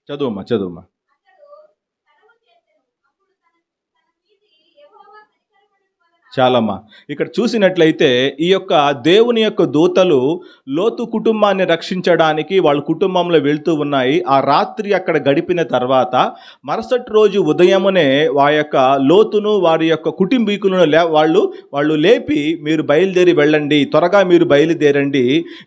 చదువమ్మా. చాలమ్మా. ఇక్కడ చూసినట్లయితే ఈ యొక్క దేవుని యొక్క దూతలు లోతు కుటుంబాన్ని రక్షించడానికి వాళ్ళ కుటుంబంలో వెళ్తూ ఉన్నాయి. ఆ రాత్రి అక్కడ గడిపిన తర్వాత మరుసటి రోజు ఉదయమునే ఆ యొక్క లోతును వారి యొక్క కుటుంబీకులను వాళ్ళు లేపి మీరు బయలుదేరి వెళ్ళండి, త్వరగా మీరు బయలుదేరండి,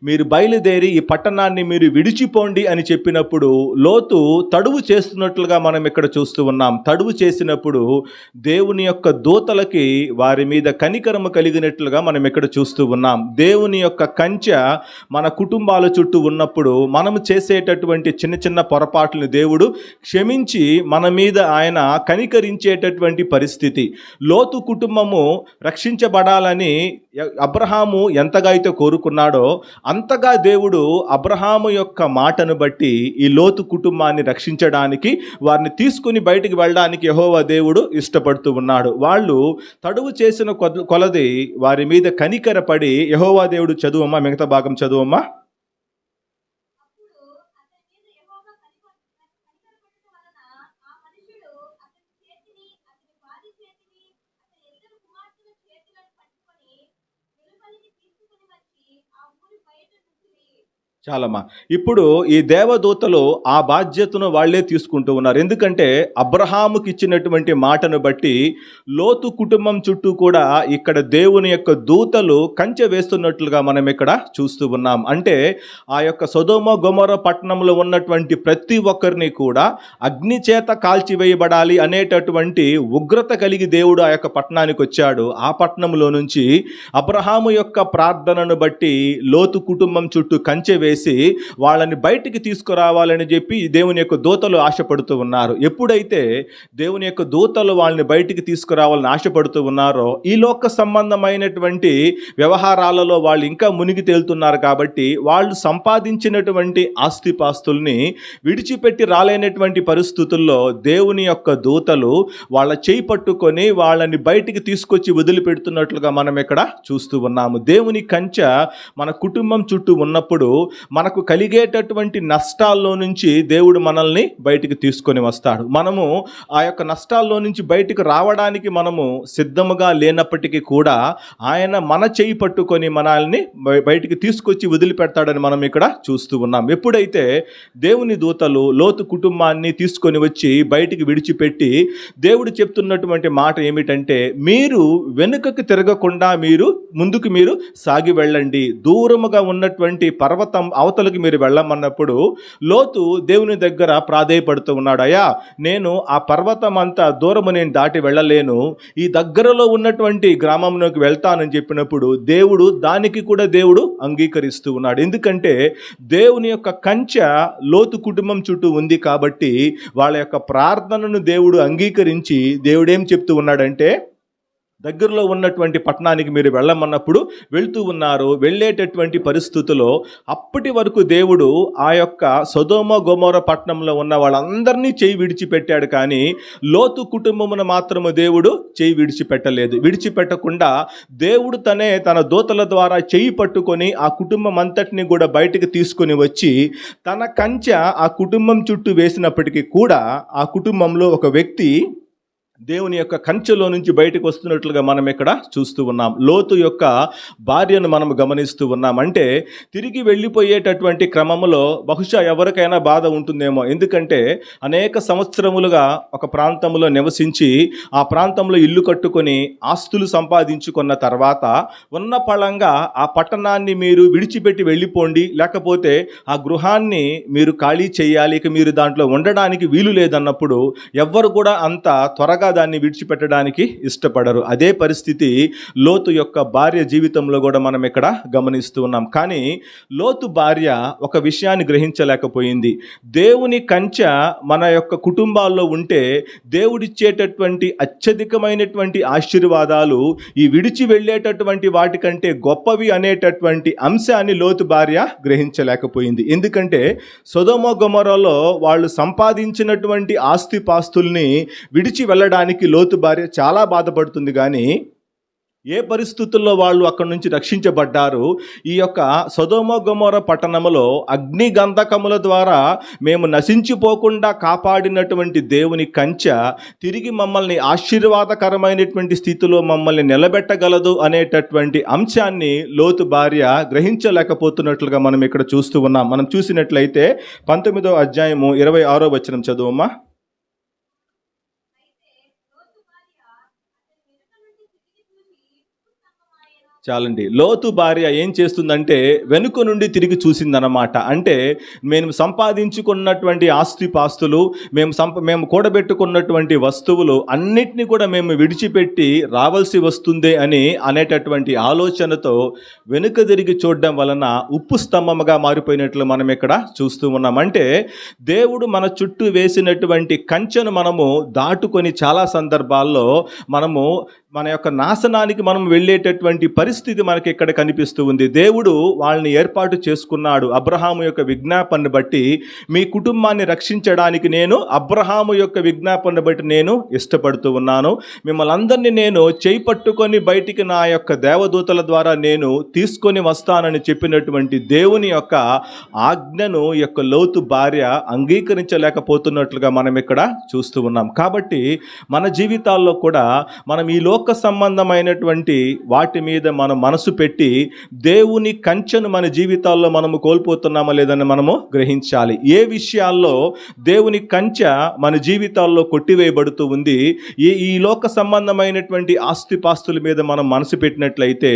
మీరు బయలుదేరి ఈ పట్టణాన్ని మీరు విడిచిపోండి అని చెప్పినప్పుడు లోతు తడువు చేస్తున్నట్లుగా మనం ఇక్కడ చూస్తూ ఉన్నాం. తడువు చేసినప్పుడు దేవుని యొక్క దూతలకి వారి మీద కనికరము కలిగినట్లుగా మనం ఇక్కడ చూస్తూ ఉన్నాం. దేవుని యొక్క కంచె మన కుటుంబాల చుట్టూ ఉన్నప్పుడు మనము చేసేటటువంటి చిన్న చిన్న పొరపాట్లను దేవుడు క్షమించి మన మీద ఆయన కనికరించేటటువంటి పరిస్థితి. లోతు కుటుంబము రక్షించబడాలని అబ్రహాము ఎంతగా అయితే కోరుకున్నాడో అంతగా దేవుడు అబ్రహాము యొక్క మాటను బట్టి ఈ లోతు కుటుంబాన్ని రక్షించడానికి వారిని తీసుకుని బయటికి వెళ్ళడానికి యెహోవా దేవుడు ఇష్టపడుతూ ఉన్నాడు. వాళ్ళు తడువు చేసిన కొలది వారి మీద కనికరపడి యెహోవా దేవుడు చదువమ్మా, మిగతా భాగం చదువమ్మా. చాలమ్మా. ఇప్పుడు ఈ దేవదూతలు ఆ బాధ్యతను వాళ్ళే తీసుకుంటూ ఉన్నారు. ఎందుకంటే అబ్రహాముకి ఇచ్చినటువంటి మాటను బట్టి లోతు కుటుంబం చుట్టూ కూడా ఇక్కడ దేవుని యొక్క దూతలు కంచె వేస్తున్నట్లుగా మనం ఇక్కడ చూస్తూ ఉన్నాం. అంటే ఆ యొక్క సొదొమ గొమొర్రా పట్టణంలో ఉన్నటువంటి ప్రతి ఒక్కరిని కూడా అగ్ని చేత కాల్చివేయబడాలి అనేటటువంటి ఉగ్రత కలిగి దేవుడు ఆ యొక్క పట్టణానికి వచ్చాడు. ఆ పట్టణంలో నుంచి అబ్రహాము యొక్క ప్రార్థనను బట్టి లోతు కుటుంబం చుట్టూ కంచె వేసి వాళ్ళని బయటికి తీసుకురావాలని చెప్పి దేవుని యొక్క దూతలు ఆశపడుతూ ఉన్నారు. ఎప్పుడైతే దేవుని యొక్క దూతలు వాళ్ళని బయటికి తీసుకురావాలని ఆశపడుతూ ఉన్నారో ఈ లోక సంబంధమైనటువంటి వ్యవహారాలలో వాళ్ళు ఇంకా మునిగి తేలుతున్నారు. కాబట్టి వాళ్ళు సంపాదించినటువంటి ఆస్తిపాస్తుల్ని విడిచిపెట్టి రాలేనటువంటి పరిస్థితుల్లో దేవుని యొక్క దూతలు వాళ్ళ చేయి పట్టుకొని వాళ్ళని బయటికి తీసుకొచ్చి వదిలిపెడుతున్నట్లుగా మనం ఇక్కడ చూస్తూ ఉన్నాము. దేవుని కంచె మన కుటుంబం చుట్టూ ఉన్నప్పుడు మనకు కలిగేటటువంటి నష్టాల్లో నుంచి దేవుడు మనల్ని బయటికి తీసుకొని వస్తాడు. మనము ఆ యొక్క నష్టాల్లో నుంచి బయటికి రావడానికి మనము సిద్ధముగా లేనప్పటికీ కూడా ఆయన మన చేయి పట్టుకొని మనల్ని బయటికి తీసుకొచ్చి వదిలిపెడతాడని మనం ఇక్కడ చూస్తూ ఉన్నాం. ఎప్పుడైతే దేవుని దూతలు లోతు కుటుంబాన్ని తీసుకొని వచ్చి బయటికి విడిచిపెట్టి దేవుడు చెప్తున్నటువంటి మాట ఏమిటంటే, మీరు వెనుకకు తిరగకుండా మీరు ముందుకు మీరు సాగి వెళ్ళండి, దూరముగా ఉన్నటువంటి పర్వతం అవతలకి మీరు వెళ్ళమన్నప్పుడు లోతు దేవుని దగ్గర ప్రాధేయపడుతూ ఉన్నాడు. అయ్యా, నేను ఆ పర్వతం అంతా దూరము నేను దాటి వెళ్ళలేను, ఈ దగ్గరలో ఉన్నటువంటి గ్రామంలోకి వెళ్తానని చెప్పినప్పుడు దానికి కూడా దేవుడు అంగీకరిస్తూ ఉన్నాడు. ఎందుకంటే దేవుని యొక్క కంచె లోతు కుటుంబం చుట్టూ ఉంది కాబట్టి వాళ్ళ యొక్క ప్రార్థనను దేవుడు అంగీకరించి దేవుడు ఏం చెప్తూ ఉన్నాడంటే, దగ్గరలో ఉన్నటువంటి పట్టణానికి మీరు వెళ్ళమన్నప్పుడు వెళ్తూ ఉన్నారు. వెళ్ళేటటువంటి పరిస్థితుల్లో అప్పటి వరకు దేవుడు ఆ యొక్క సొదొమ గొమొర్రా పట్టణంలో ఉన్న వాళ్ళందరినీ చేయి విడిచిపెట్టాడు, కానీ లోతు కుటుంబమును మాత్రము దేవుడు చేయి విడిచిపెట్టలేదు. విడిచిపెట్టకుండా దేవుడు తన దూతల ద్వారా చేయి పట్టుకొని ఆ కుటుంబం అంతటిని కూడా బయటికి తీసుకొని వచ్చి తన కంచె ఆ కుటుంబం చుట్టూ వేసినప్పటికీ కూడా ఆ కుటుంబంలో ఒక వ్యక్తి దేవుని యొక్క కంచెలో నుంచి బయటకు వస్తున్నట్లుగా మనం ఇక్కడ చూస్తూ ఉన్నాం. లోతు యొక్క భార్యను మనం గమనిస్తూ ఉన్నాం. అంటే తిరిగి వెళ్ళిపోయేటటువంటి క్రమంలో బహుశా ఎవరికైనా బాధ ఉంటుందేమో. ఎందుకంటే అనేక సంవత్సరములుగా ఒక ప్రాంతంలో నివసించి ఆ ప్రాంతంలో ఇల్లు కట్టుకొని ఆస్తులు సంపాదించుకున్న తర్వాత ఉన్న పళంగా ఆ పట్టణాన్ని మీరు విడిచిపెట్టి వెళ్ళిపోండి, లేకపోతే ఆ గృహాన్ని మీరు ఖాళీ చేయాలి, ఇక మీరు దాంట్లో ఉండడానికి వీలు లేదన్నప్పుడు ఎవ్వరు కూడా అంత త్వరగా దాన్ని విడిచిపెట్టడానికి ఇష్టపడరు. అదే పరిస్థితి లోతు యొక్క భార్య జీవితంలో కూడా మనం ఇక్కడ గమనిస్తూ ఉన్నాం. కానీ లోతు భార్య ఒక విషయాన్ని గ్రహించలేకపోయింది. దేవుని కంచె మన యొక్క కుటుంబాల్లో ఉంటే దేవుడిచ్చేటటువంటి అత్యధికమైనటువంటి ఆశీర్వాదాలు ఈ విడిచి వెళ్ళేటటువంటి వాటికంటే గొప్పవి అనేటటువంటి అంశాన్ని లోతు భార్య గ్రహించలేకపోయింది. ఎందుకంటే సొదొమ గొమొర్రాలో వాళ్ళు సంపాదించినటువంటి ఆస్తిపాస్తుల్ని విడిచి వెళ్ళడానికి లోతు భార్య చాలా బాధపడుతుంది. కానీ ఏ పరిస్థితుల్లో వాళ్ళు అక్కడి నుంచి రక్షించబడ్డారు? ఈ యొక్క సొదొమ గొమొర్రా పట్టణంలో అగ్ని గంధకముల ద్వారా మేము నశించిపోకుండా కాపాడినటువంటి దేవుని కంచె తిరిగి మమ్మల్ని ఆశీర్వాదకరమైనటువంటి స్థితిలో మమ్మల్ని నిలబెట్టగలదు అనేటటువంటి అంశాన్ని లోతు భార్య గ్రహించలేకపోతున్నట్లుగా మనం ఇక్కడ చూస్తూ ఉన్నాం. మనం చూసినట్లయితే 19వ అధ్యాయము 26వ వచనం చదువమ్మా. చాలండి. లోతు భార్య ఏం చేస్తుందంటే వెనుక నుండి తిరిగి చూసిందనమాట. అంటే మేము సంపాదించుకున్నటువంటి ఆస్తిపాస్తులు, మేము కూడబెట్టుకున్నటువంటి వస్తువులు అన్నిటినీ కూడా మేము విడిచిపెట్టి రావాల్సి వస్తుందే అని అనేటటువంటి ఆలోచనతో వెనుక తిరిగి చూడడం వలన ఉప్పు స్తంభముగా మారిపోయినట్లు మనం ఇక్కడ చూస్తూ ఉన్నాం. అంటే దేవుడు మన చుట్టూ వేసినటువంటి కంచెను మనము దాటుకొని చాలా సందర్భాల్లో మనము మన యొక్క నాశనానికి మనం వెళ్ళేటటువంటి పరిస్థితి మనకి ఇక్కడ కనిపిస్తూ ఉంది. దేవుడు వాళ్ళని ఏర్పాటు చేసుకున్నాడు. అబ్రహాము యొక్క విజ్ఞాపనను బట్టి మీ కుటుంబాన్ని రక్షించడానికి నేను అబ్రహాము యొక్క విజ్ఞాపనను బట్టి నేను ఇష్టపడుతూ ఉన్నాను. మిమ్మల్ని అందరినీ నేను చేయి పట్టుకొని బయటికి నా యొక్క దేవదూతల ద్వారా నేను తీసుకొని వస్తానని చెప్పినటువంటి దేవుని యొక్క ఆజ్ఞను యొక్క లోతు భార్య అంగీకరించలేకపోతున్నట్లుగా మనం ఇక్కడ చూస్తూ ఉన్నాం. కాబట్టి మన జీవితాల్లో కూడా మనం ఈ లోక సంబంధమైనటువంటి వాటి మీద మనం మనసు పెట్టి దేవుని కంచెను మన జీవితాల్లో మనము కోల్పోతున్నామా లేదని మనము గ్రహించాలి. ఏ విషయాల్లో దేవుని కంచె మన జీవితాల్లో కొట్టివేయబడుతూ ఉంది, ఈ లోక సంబంధమైనటువంటి ఆస్తిపాస్తుల మీద మనం మనసు పెట్టినట్లయితే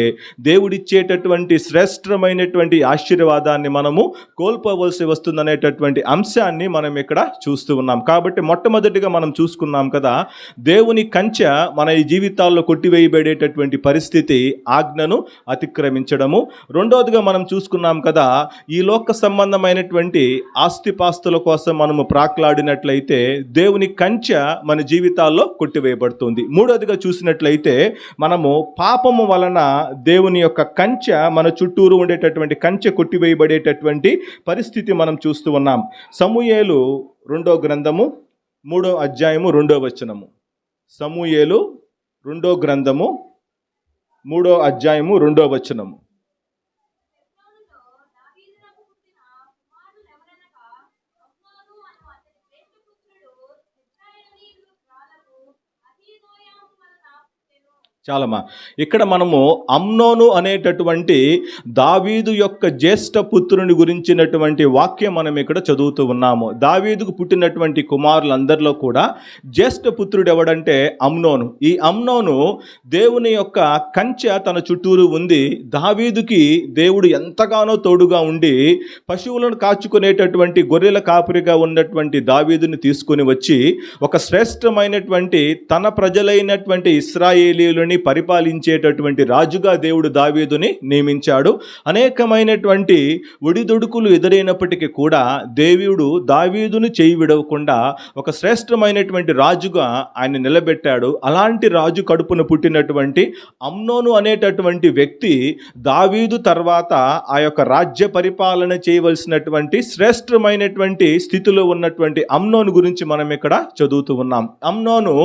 దేవుడిచ్చేటటువంటి శ్రేష్టమైనటువంటి ఆశీర్వాదాన్ని మనము కోల్పోవలసి వస్తుందనేటటువంటి అంశాన్ని మనం ఇక్కడ చూస్తూ ఉన్నాం. కాబట్టి మొట్టమొదటిగా మనం చూసుకున్నాం కదా, దేవుని కంచె మన ఈ జీవితాల్లో కొట్టివేయబడేటటువంటి పరిస్థితి ఆజ్ఞను అతిక్రమించడము. రెండోదిగా మనం చూసుకున్నాం కదా, ఈ లోక సంబంధమైనటువంటి ఆస్తిపాస్తుల కోసం మనము ప్రాక్లాడినట్లయితే దేవుని కంచె మన జీవితాల్లో కొట్టివేయబడుతుంది. మూడోదిగా చూసినట్లయితే మనము పాపము వలన దేవుని యొక్క కంచె మన చుట్టూరు ఉండేటటువంటి కంచె కొట్టివేయబడేటటువంటి పరిస్థితి మనం చూస్తూ ఉన్నాం. సమూయేలు 2వ గ్రంథము 3వ అధ్యాయము 2వ వచనము. సమూయేలు 2వ గ్రంథము 3వ అధ్యాయము 2వ వచనము. చాలమ్మా. ఇక్కడ మనము అమ్నోను అనేటటువంటి దావీదు యొక్క జ్యేష్ఠ పుత్రుని గురించినటువంటి వాక్యం మనం ఇక్కడ చదువుతూ ఉన్నాము. దావీదుకు పుట్టినటువంటి కుమారులందరిలో కూడా జ్యేష్ఠ పుత్రుడు ఎవడంటే అమ్నోను. ఈ అమ్నోను దేవుని యొక్క కంచె తన చుట్టూరు ఉంది. దావీదుకి దేవుడు ఎంతగానో తోడుగా ఉండి పశువులను కాచుకునేటటువంటి గొర్రెల కాపురిగా ఉన్నటువంటి దావీదుని తీసుకొని వచ్చి ఒక శ్రేష్టమైనటువంటి తన ప్రజలైనటువంటి ఇశ్రాయేలీయులని భూమిని పరిపాలించేటటువంటి రాజుగా దేవుడు దావీదుని నియమించాడు. అనేకమైనటువంటి ఒడిదుడుకులు ఎదురైనప్పటికీ కూడా దేవుడు దావీదును చేయి విడవకుండా ఒక శ్రేష్టమైనటువంటి రాజుగా ఆయన నిలబెట్టాడు. అలాంటి రాజు కడుపున పుట్టినటువంటి అమ్నోను అనేటటువంటి వ్యక్తి దావీదు తర్వాత ఆ యొక్క రాజ్య పరిపాలన చేయవలసినటువంటి శ్రేష్టమైనటువంటి స్థితిలో ఉన్నటువంటి అమ్నోను గురించి మనం ఇక్కడ చదువుతూ ఉన్నాం. అమ్నోను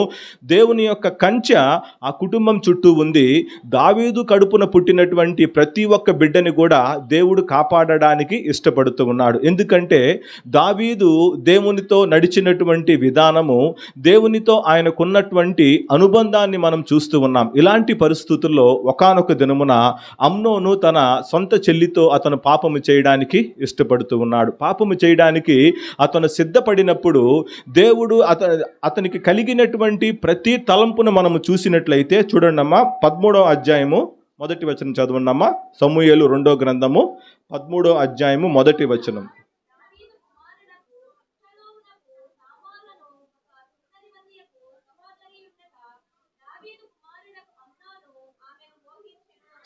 దేవుని యొక్క కంచె ఆ కుటుంబం చుట్టూ ఉంది. దావీదు కడుపున పుట్టినటువంటి ప్రతి ఒక్క బిడ్డని కూడా దేవుడు కాపాడడానికి ఇష్టపడుతూ ఉన్నాడు. ఎందుకంటే దావీదు దేవునితో నడిచినటువంటి విధానము, దేవునితో ఆయనకున్నటువంటి అనుబంధాన్ని మనం చూస్తూ ఉన్నాం. ఇలాంటి పరిస్థితుల్లో ఒకానొక దినమున అమ్నోను తన సొంత చెల్లితో అతను పాపము చేయడానికి ఇష్టపడుతూ ఉన్నాడు. పాపము చేయడానికి అతను సిద్ధపడినప్పుడు దేవుడు అతనికి కలిగినటువంటి ప్రతి తలంపును మనము చూసినట్లయితే చూడండమ్మా, 13వ అధ్యాయము 1వ వచనం చదవండమ్మా. సమూయేలు 2వ గ్రంథము 13వ అధ్యాయము 1వ వచనం.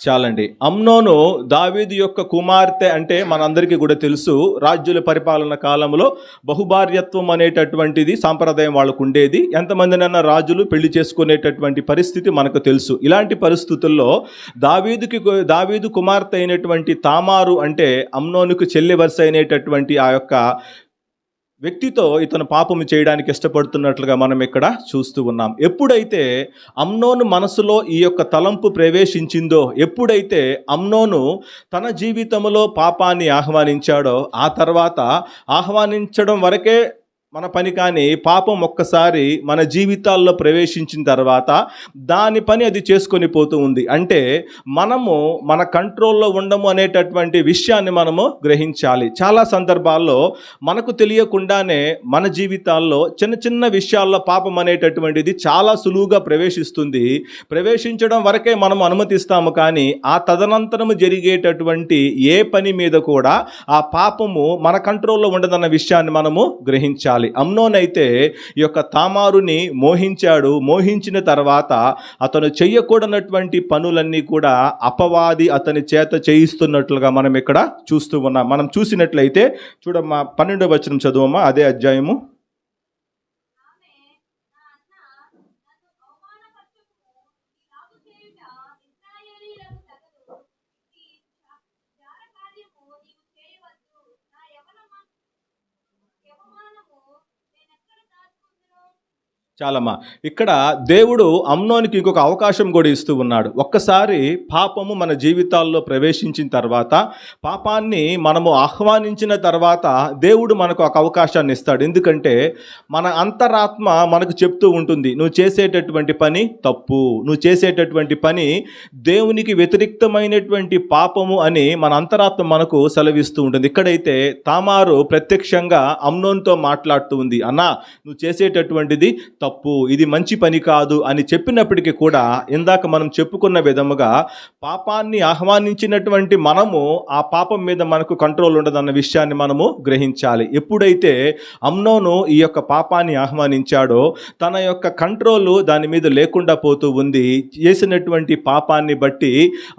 చాలండి. అమ్నోను దావీదు యొక్క కుమార్తె అంటే మనందరికీ కూడా తెలుసు. రాజ్యుల పరిపాలన కాలంలో బహుభార్యత్వం అనేటటువంటిది సాంప్రదాయం వాళ్ళకు ఉండేది. ఎంతమందినైనా రాజులు పెళ్లి చేసుకునేటటువంటి పరిస్థితి మనకు తెలుసు. ఇలాంటి పరిస్థితుల్లో దావీదు కుమార్తె అయినటువంటి తామారు అంటే అమ్నోనుకు చెల్లి వరుస అయినటువంటి ఆ యొక్క వ్యక్తితో ఇతను పాపము చేయడానికి ఇష్టపడుతున్నట్లుగా మనం ఇక్కడ చూస్తూ ఉన్నాం. ఎప్పుడైతే అమ్నోను మనసులో ఈ యొక్క తలంపు ప్రవేశించిందో, ఎప్పుడైతే అమ్నోను తన జీవితంలో పాపాన్ని ఆహ్వానించాడో, ఆ తర్వాత ఆహ్వానించడం వరకే మన పని, కానీ పాపం ఒక్కసారి మన జీవితాల్లో ప్రవేశించిన తర్వాత దాని పని అది చేసుకొని పోతూ ఉంది. అంటే మనము మన కంట్రోల్లో ఉండము అనేటటువంటి విషయాన్ని మనము గ్రహించాలి. చాలా సందర్భాల్లో మనకు తెలియకుండానే మన జీవితాల్లో చిన్న చిన్న విషయాల్లో పాపం అనేటటువంటిది చాలా సులువుగా ప్రవేశిస్తుంది. ప్రవేశించడం వరకే మనం అనుమతిస్తాము, కానీ ఆ తదనంతరము జరిగేటటువంటి ఏ పని మీద కూడా ఆ పాపము మన కంట్రోల్లో ఉండదన్న విషయాన్ని మనము గ్రహించాలి. అమ్నోన్ అయితే ఈ యొక్క తామారుని మోహించాడు. మోహించిన తర్వాత అతను చెయ్యకూడనటువంటి పనులన్నీ కూడా అపవాది అతని చేత చేయిస్తున్నట్లుగా మనం ఇక్కడ చూస్తూ ఉన్నాం. మనం చూసినట్లయితే చూడమ్మా, 12వ వచనం చదువమ్మా, అదే అధ్యాయము. చాలమ్మా, ఇక్కడ దేవుడు అమ్నోనికి ఇంకొక అవకాశం కూడా ఇస్తూ ఉన్నాడు. ఒక్కసారి పాపము మన జీవితాల్లో ప్రవేశించిన తర్వాత, పాపాన్ని మనము ఆహ్వానించిన తర్వాత దేవుడు మనకు ఒక అవకాశాన్ని ఇస్తాడు. ఎందుకంటే మన అంతరాత్మ మనకు చెప్తూ ఉంటుంది, నువ్వు చేసేటటువంటి పని తప్పు, నువ్వు చేసేటటువంటి పని దేవునికి వ్యతిరేక్తమైనటువంటి పాపము అని మన అంతరాత్మ మనకు సెలవిస్తూ ఉంటుంది. ఇక్కడైతే తామారు ప్రత్యక్షంగా అమ్నోన్తో మాట్లాడుతూ ఉంది, అన్నా నువ్వు చేసేటటువంటిది తప్పు, ఇది మంచి పని కాదు అని చెప్పినప్పటికీ కూడా ఇందాక మనం చెప్పుకున్న విధముగా పాపాన్ని ఆహ్వానించినటువంటి మనము ఆ పాపం మీద మనకు కంట్రోల్ ఉండదన్న విషయాన్ని మనము గ్రహించాలి. ఎప్పుడైతే అమ్నోను ఈ యొక్క పాపాన్ని ఆహ్వానించాడో తన యొక్క కంట్రోల్ దాని మీద లేకుండా పోతూ ఉంది. చేసినటువంటి పాపాన్ని బట్టి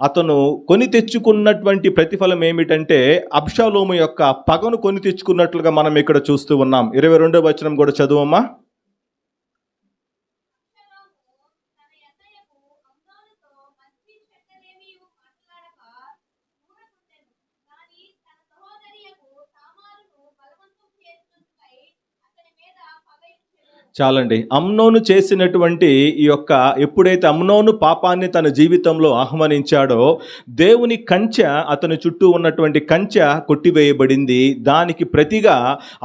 అతను కొని తెచ్చుకున్నటువంటి ప్రతిఫలం ఏమిటంటే అబ్షాలోము యొక్క పగను కొని తెచ్చుకున్నట్లుగా మనం ఇక్కడ చూస్తూ ఉన్నాం. 22వ వచనం కూడా చదువమ్మా. చాలండి. అమ్నోను చేసినటువంటి ఈ యొక్క ఎప్పుడైతే అమ్నోను పాపాన్ని తన జీవితంలో ఆహ్వానించాడో దేవుని కంచె అతని చుట్టూ ఉన్నటువంటి కంచె కొట్టివేయబడింది. దానికి ప్రతిగా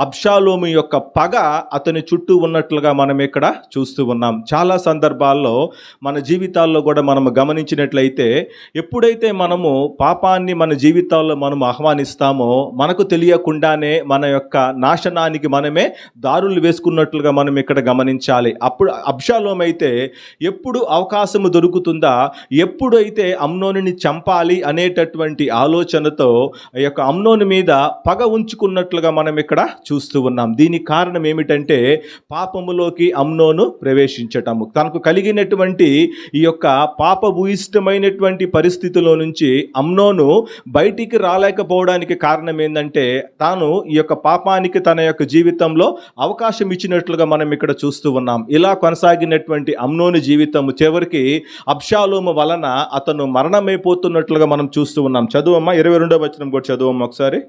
అబ్షాలోము యొక్క పగ అతని చుట్టూ ఉన్నట్లుగా మనం ఇక్కడ చూస్తూ ఉన్నాం. చాలా సందర్భాల్లో మన జీవితాల్లో కూడా మనం గమనించినట్లయితే ఎప్పుడైతే మనము పాపాన్ని మన జీవితాల్లో మనం ఆహ్వానిస్తామో మనకు తెలియకుండానే మన యొక్క నాశనానికి మనమే దారులు వేసుకున్నట్లుగా మనం ఇక్కడ గమనించాలి. అప్పుడు అబ్షాలోము అయితే ఎప్పుడు అవకాశము దొరుకుతుందా, ఎప్పుడైతే అమ్నోనుని చంపాలి అనేటటువంటి ఆలోచనతో ఈ యొక్క అమ్నోను మీద పగ ఉంచుకున్నట్లుగా మనం ఇక్కడ చూస్తూ ఉన్నాం. దీనికి కారణం ఏమిటంటే పాపములోకి అమ్నోను ప్రవేశించటము. తనకు కలిగినటువంటి ఈ యొక్క పాపభూయిష్టమైనటువంటి పరిస్థితిలో నుంచి అమ్నోను బయటికి రాలేకపోవడానికి కారణం ఏంటంటే తాను ఈ యొక్క పాపానికి తన యొక్క జీవితంలో అవకాశం ఇచ్చినట్లుగా మనం ఇక్కడ చూస్తూ ఉన్నాం. ఇలా కొనసాగినటువంటి అమ్నోను జీవితము చివరికి అబ్షాలోము వలన అతను మరణమైపోతున్నట్లుగా మనం చూస్తూ ఉన్నాం. చదువమ్మా 22వ వచనం కూడా చదువమ్మా ఒకసారి.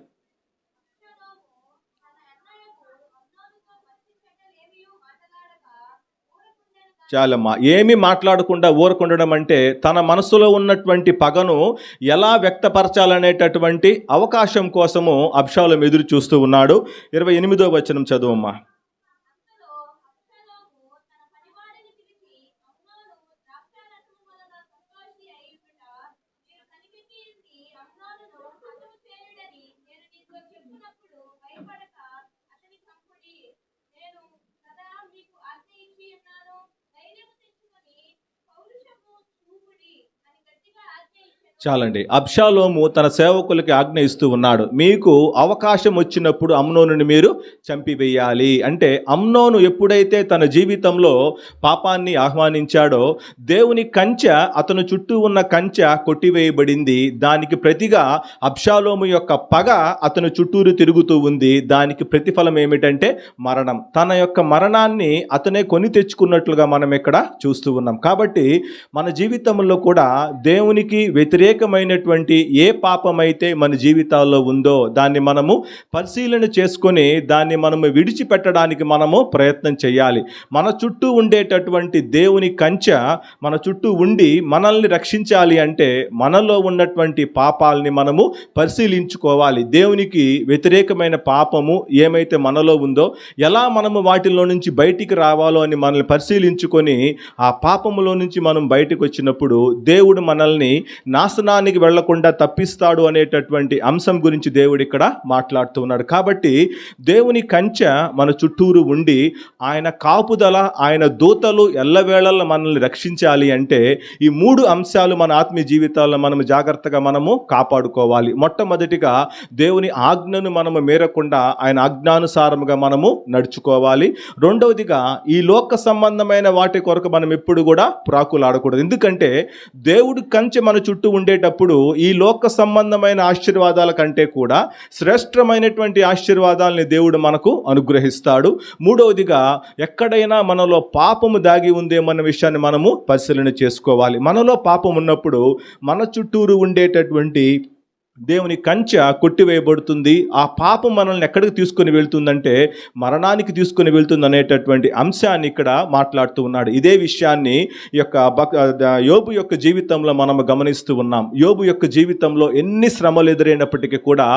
చాలమ్మా. ఏమీ మాట్లాడకుండా ఊరకుండడం అంటే తన మనసులో ఉన్నటువంటి పగను ఎలా వ్యక్తపరచాలనేటటువంటి అవకాశం కోసము అబ్షాలోము ఎదురు చూస్తూ ఉన్నాడు. 28వ వచనం చదువమ్మా. చాలండి. అబ్షాలోము తన సేవకులకి ఆజ్ఞ ఇస్తూ ఉన్నాడు, మీకు అవకాశం వచ్చినప్పుడు అమ్నోనుని మీరు చంపివేయాలి. అంటే అమ్నోను ఎప్పుడైతే తన జీవితంలో పాపాన్ని ఆహ్వానించాడో దేవుని కంచె అతను చుట్టూ ఉన్న కంచె కొట్టివేయబడింది. దానికి ప్రతిగా అబ్షాలోము యొక్క పగ అతను చుట్టూరు తిరుగుతూ ఉంది. దానికి ప్రతిఫలం ఏమిటంటే మరణం. తన యొక్క మరణాన్ని అతనే కొని తెచ్చుకున్నట్లుగా మనం ఇక్కడ చూస్తూ ఉన్నాం. కాబట్టి మన జీవితంలో కూడా దేవునికి వ్యతిరేకమైనటువంటి ఏ పాపమైతే మన జీవితాల్లో ఉందో దాన్ని మనము పరిశీలన చేసుకొని దాన్ని మనము విడిచిపెట్టడానికి మనము ప్రయత్నం చేయాలి. మన చుట్టూ ఉండేటటువంటి దేవుని కంచె మన చుట్టూ ఉండి మనల్ని రక్షించాలి అంటే మనలో ఉన్నటువంటి పాపాలని మనము పరిశీలించుకోవాలి. దేవునికి వ్యతిరేకమైన పాపము ఏమైతే మనలో ఉందో ఎలా మనము వాటిలో నుంచి బయటికి రావాలో అని మనల్ని పరిశీలించుకొని ఆ పాపములో నుంచి మనం బయటకు వచ్చినప్పుడు దేవుడు మనల్ని నాశనానికి వెళ్లకుండా తప్పిస్తాడు అనేటటువంటి అంశం గురించి దేవుడు ఇక్కడ మాట్లాడుతున్నాడు. కాబట్టి దేవుని కంచె మన చుట్టూరు ఉండి ఆయన కాపుదల, ఆయన దూతలు ఎల్లవేళలా మనల్ని రక్షించాలి అంటే ఈ 3 అంశాలు మన ఆత్మీయ జీవితాల్లో మనము జాగ్రత్తగా మనము కాపాడుకోవాలి. మొట్టమొదటిగా దేవుని ఆజ్ఞను మనము మేరకుండా ఆయన ఆజ్ఞానుసారముగా మనము నడుచుకోవాలి. రెండవదిగా ఈ లోక సంబంధమైన వాటి కొరకు మనం ఎప్పుడు కూడా ప్రాకులాడకూడదు. ఎందుకంటే దేవుడు కంచె మన చుట్టూ ఉండేటప్పుడు ఈ లోక సంబంధమైన ఆశీర్వాదాల కంటే కూడా శ్రేష్టమైనటువంటి ఆశీర్వాదాలని దేవుడు మనకు అనుగ్రహిస్తాడు. మూడవదిగా ఎక్కడైనా మనలో పాపము దాగి ఉందేమన్న విషయాన్ని మనము పరిశీలన చేసుకోవాలి. మనలో పాపం ఉన్నప్పుడు మన చుట్టూరు ఉండేటటువంటి దేవుని కంచె కొట్టివేయబడుతుంది. ఆ పాపం మనల్ని ఎక్కడికి తీసుకొని వెళ్తుందంటే మరణానికి తీసుకొని వెళ్తుంది అనేటటువంటి అంశాన్ని ఇక్కడ మాట్లాడుతూ ఉన్నాడు. ఇదే విషయాన్ని యోబు యొక్క జీవితంలో మనం గమనిస్తూ ఉన్నాం. యోబు యొక్క జీవితంలో ఎన్ని శ్రమలు ఎదురైనప్పటికీ కూడా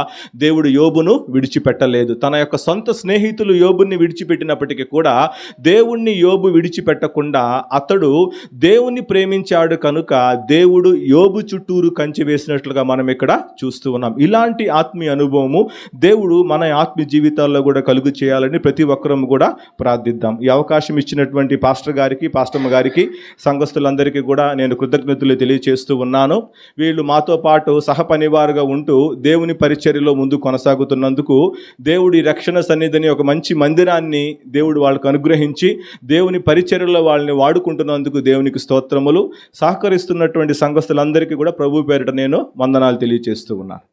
దేవుడు యోబును విడిచిపెట్టలేదు. తన యొక్క సొంత స్నేహితులు యోబుని విడిచిపెట్టినప్పటికీ కూడా దేవుణ్ణి యోబు విడిచిపెట్టకుండా అతడు దేవుణ్ణి ప్రేమించాడు కనుక దేవుడు యోబు చుట్టూరు కంచె వేసినట్లుగా మనం ఇక్కడ చూస్తూ ఉన్నాం. ఇలాంటి ఆత్మీయ అనుభవము దేవుడు మన ఆత్మీయ జీవితాల్లో కూడా కలుగు చేయాలని ప్రతి ఒక్కరూ కూడా ప్రార్థిద్దాం. ఈ అవకాశం ఇచ్చినటువంటి పాస్టర్ గారికి, పాస్టమ్మ గారికి, సంఘస్థులందరికీ కూడా నేను కృతజ్ఞతలు తెలియజేస్తూ ఉన్నాను. వీళ్ళు మాతో పాటు సహపనివారుగా ఉంటూ దేవుని పరిచర్యలో ముందు కొనసాగుతున్నందుకు దేవుడి రక్షణ సన్నిధిని ఒక మంచి మందిరాన్ని దేవుడు వాళ్ళకు అనుగ్రహించి దేవుని పరిచర్యలో వాళ్ళని వాడుకుంటున్నందుకు దేవునికి స్తోత్రములు. సహకరిస్తున్నటువంటి సంఘస్థులందరికీ కూడా ప్రభు పేరిట నేను వందనాలు తెలియజేస్తూ ఉన్నాను.